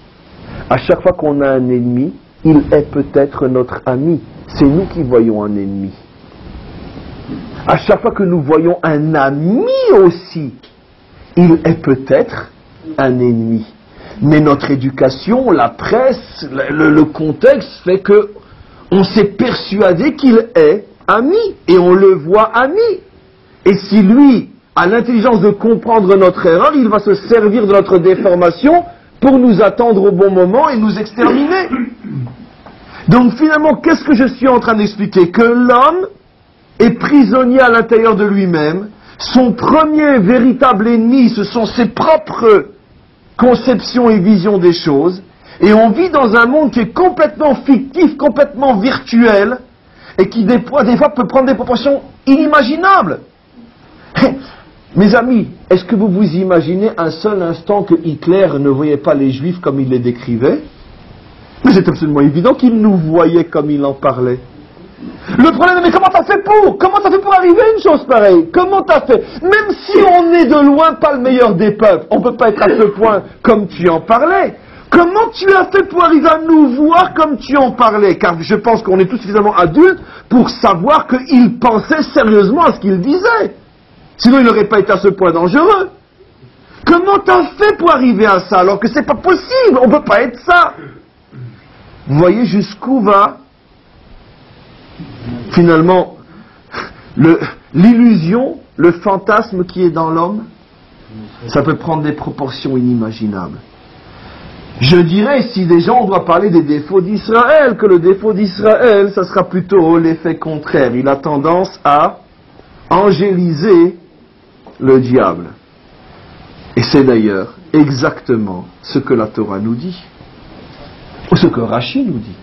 À chaque fois qu'on a un ennemi, il est peut-être notre ami. C'est nous qui voyons un ennemi. À chaque fois que nous voyons un ami aussi, il est peut-être un ennemi. Mais notre éducation, la presse, le contexte fait que on s'est persuadé qu'il est ami, et on le voit ami. Et si lui a l'intelligence de comprendre notre erreur, il va se servir de notre déformation pour nous attendre au bon moment et nous exterminer. Donc finalement, qu'est-ce que je suis en train d'expliquer? Que l'homme est prisonnier à l'intérieur de lui-même. Son premier véritable ennemi, ce sont ses propres conceptions et visions des choses. Et on vit dans un monde qui est complètement fictif, complètement virtuel, et qui des fois peut prendre des proportions inimaginables. Mes amis, est-ce que vous vous imaginez un seul instant que Hitler ne voyait pas les Juifs comme il les décrivait? Mais c'est absolument évident qu'il nous voyait comme il en parlait. Le problème, mais comment t'as fait pour arriver à une chose pareille? Comment t'as fait? Même si on est de loin pas le meilleur des peuples, on peut pas être à ce point comme tu en parlais. Comment tu as fait pour arriver à nous voir comme tu en parlais? Car je pense qu'on est tous suffisamment adultes pour savoir qu'il pensait sérieusement à ce qu'il disait. Sinon, il n'aurait pas été à ce point dangereux. Comment t'as fait pour arriver à ça alors que c'est pas possible? On peut pas être ça. Vous voyez jusqu'où va finalement l'illusion, le fantasme qui est dans l'homme? Ça peut prendre des proportions inimaginables. Je dirais, si déjà on doit parler des défauts d'Israël, que le défaut d'Israël, ça sera plutôt l'effet contraire. Il a tendance à angéliser le diable. Et c'est d'ailleurs exactement ce que la Torah nous dit. Ou ce que Rashi nous dit.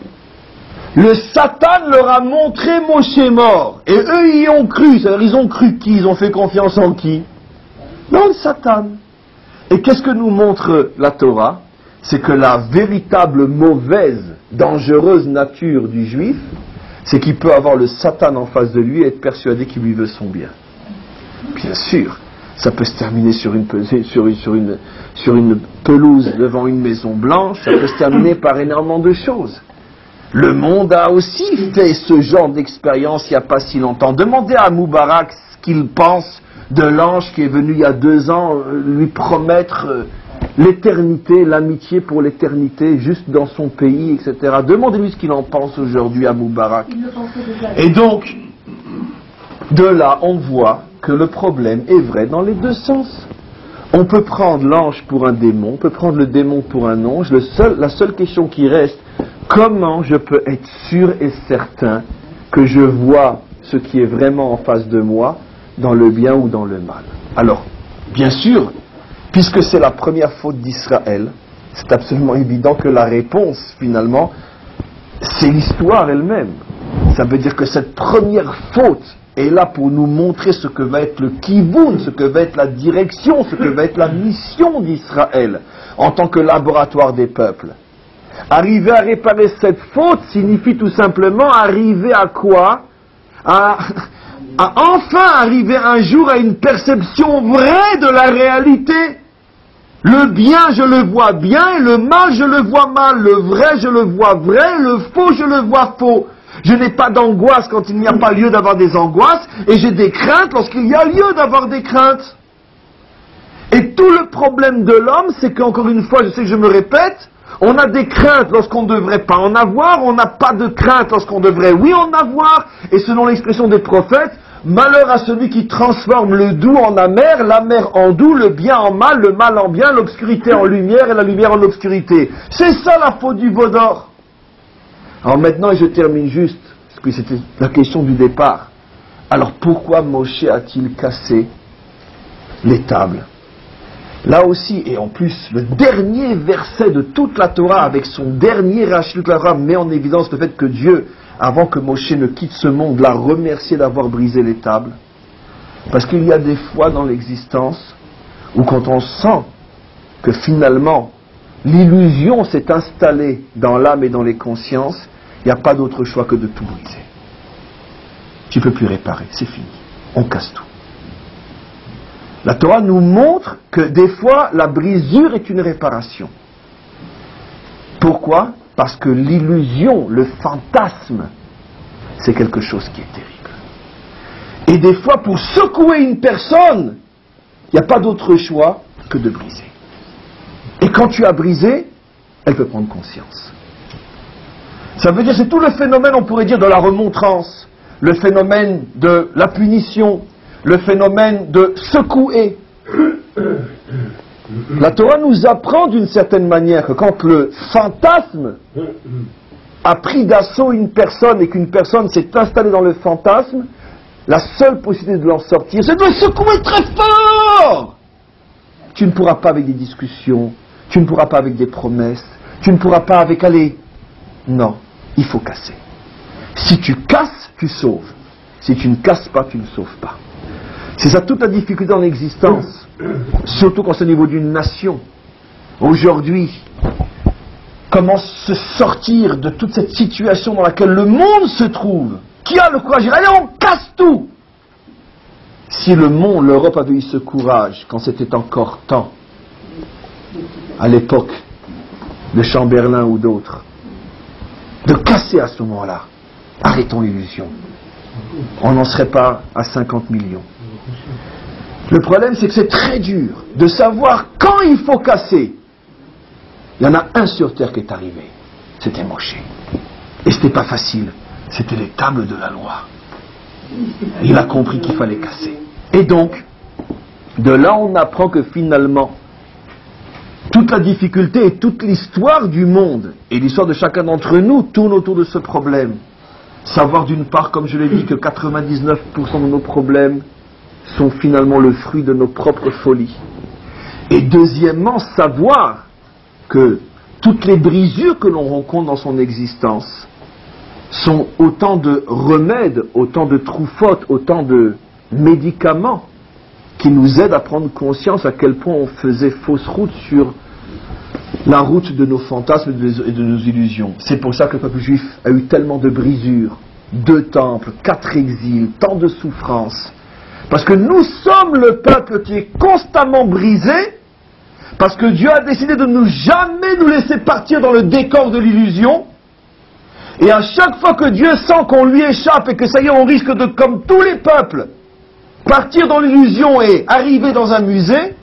Le Satan leur a montré Moshe mort. Et eux y ont cru. C'est-à-dire, ils ont cru qui? Ils ont fait confiance en qui? Dans le Satan. Et qu'est-ce que nous montre la Torah? C'est que la véritable mauvaise, dangereuse nature du juif, c'est qu'il peut avoir le Satan en face de lui et être persuadé qu'il lui veut son bien. Bien sûr, ça peut se terminer sur une pelouse devant une maison blanche, ça peut se terminer par énormément de choses. Le monde a aussi fait ce genre d'expérience il n'y a pas si longtemps. Demandez à Moubarak ce qu'il pense de l'ange qui est venu il y a 2 ans lui promettre l'éternité, l'amitié pour l'éternité, juste dans son pays, etc. Demandez-lui ce qu'il en pense aujourd'hui à Moubarak. Et donc, de là, on voit que le problème est vrai dans les deux sens. On peut prendre l'ange pour un démon, on peut prendre le démon pour un ange. La seule question qui reste, comment je peux être sûr et certain que je vois ce qui est vraiment en face de moi, dans le bien ou dans le mal? Alors, bien sûr, puisque c'est la première faute d'Israël, c'est absolument évident que la réponse, finalement, c'est l'histoire elle-même. Ça veut dire que cette première faute est là pour nous montrer ce que va être le kivoun, ce que va être la direction, ce que va être la mission d'Israël en tant que laboratoire des peuples. Arriver à réparer cette faute signifie tout simplement arriver à quoi? À enfin arriver un jour à une perception vraie de la réalité. Le bien, je le vois bien, et le mal, je le vois mal. Le vrai, je le vois vrai, le faux, je le vois faux. Je n'ai pas d'angoisse quand il n'y a pas lieu d'avoir des angoisses, et j'ai des craintes lorsqu'il y a lieu d'avoir des craintes. Et tout le problème de l'homme, c'est qu'encore une fois, je sais que je me répète, on a des craintes lorsqu'on ne devrait pas en avoir, on n'a pas de crainte lorsqu'on devrait oui en avoir, et selon l'expression des prophètes, malheur à celui qui transforme le doux en amer, l'amer en doux, le bien en mal, le mal en bien, l'obscurité en lumière et la lumière en obscurité. C'est ça la faute du veau d'or. Alors maintenant, et je termine juste, parce que c'était la question du départ. Alors pourquoi Moshe a-t-il cassé les tables? Là aussi, et en plus, le dernier verset de toute la Torah, avec son dernier Rashi de toute la Torah, met en évidence le fait que Dieu, avant que Moshe ne quitte ce monde, l'a remercié d'avoir brisé les tables. Parce qu'il y a des fois dans l'existence où quand on sent que finalement l'illusion s'est installée dans l'âme et dans les consciences, il n'y a pas d'autre choix que de tout briser. Tu ne peux plus réparer, c'est fini. On casse tout. La Torah nous montre que des fois, la brisure est une réparation. Pourquoi? Parce que l'illusion, le fantasme, c'est quelque chose qui est terrible. Et des fois, pour secouer une personne, il n'y a pas d'autre choix que de briser. Et quand tu as brisé, elle peut prendre conscience. Ça veut dire, c'est tout le phénomène, on pourrait dire, de la remontrance, le phénomène de la punition, le phénomène de secouer. La Torah nous apprend d'une certaine manière que quand le fantasme a pris d'assaut une personne et qu'une personne s'est installée dans le fantasme, la seule possibilité de l'en sortir, c'est de le secouer très fort. Tu ne pourras pas avec des discussions, tu ne pourras pas avec des promesses, tu ne pourras pas avec aller. Non, il faut casser. Si tu casses, tu sauves. Si tu ne casses pas, tu ne sauves pas. C'est ça toute la difficulté dans l'existence, surtout quand c'est au niveau d'une nation. Aujourd'hui, comment se sortir de toute cette situation dans laquelle le monde se trouve? Qui a le courage? Allez, on casse tout! Si le monde, l'Europe avait eu ce courage quand c'était encore temps, à l'époque de Chamberlain ou d'autres, de casser à ce moment-là, arrêtons l'illusion. On n'en serait pas à 50 millions. Le problème, c'est que c'est très dur de savoir quand il faut casser. Il y en a un sur terre qui est arrivé. C'était Moshe. Et c'était pas facile. C'était les tables de la loi. Il a compris qu'il fallait casser. Et donc, de là, on apprend que finalement, toute la difficulté et toute l'histoire du monde et l'histoire de chacun d'entre nous tourne autour de ce problème. Savoir d'une part, comme je l'ai dit, que 99% de nos problèmes sont finalement le fruit de nos propres folies. Et deuxièmement, savoir que toutes les brisures que l'on rencontre dans son existence sont autant de remèdes, autant de troufottes, autant de médicaments qui nous aident à prendre conscience à quel point on faisait fausse route sur la route de nos fantasmes et de nos illusions. C'est pour ça que le peuple juif a eu tellement de brisures, 2 temples, 4 exils, tant de souffrances. Parce que nous sommes le peuple qui est constamment brisé, parce que Dieu a décidé de ne jamais nous laisser partir dans le décor de l'illusion. Et à chaque fois que Dieu sent qu'on lui échappe et que ça y est, on risque de, comme tous les peuples, partir dans l'illusion et arriver dans un musée,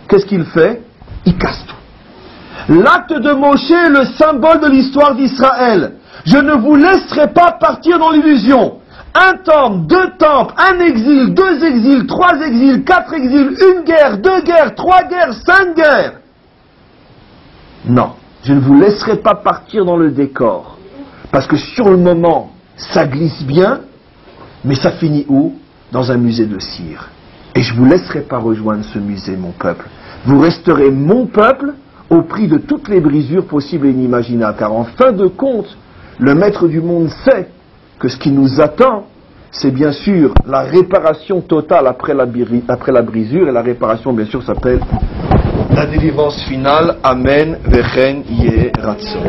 qu'est-ce qu'il fait? Il casse tout. L'acte de Moshe est le symbole de l'histoire d'Israël. Je ne vous laisserai pas partir dans l'illusion. 1 temple, 2 temples, 1 exil, 2 exils, 3 exils, 4 exils, 1 guerre, 2 guerres, 3 guerres, 5 guerres. Non, je ne vous laisserai pas partir dans le décor. Parce que sur le moment, ça glisse bien, mais ça finit où? Dans un musée de cire. Et je ne vous laisserai pas rejoindre ce musée, mon peuple. Vous resterez mon peuple au prix de toutes les brisures possibles et inimaginables. Car en fin de compte, le maître du monde sait que ce qui nous attend, c'est bien sûr la réparation totale après la brisure, et la réparation, bien sûr, s'appelle la délivrance finale. Amen. Vechen Yeh Ratzon.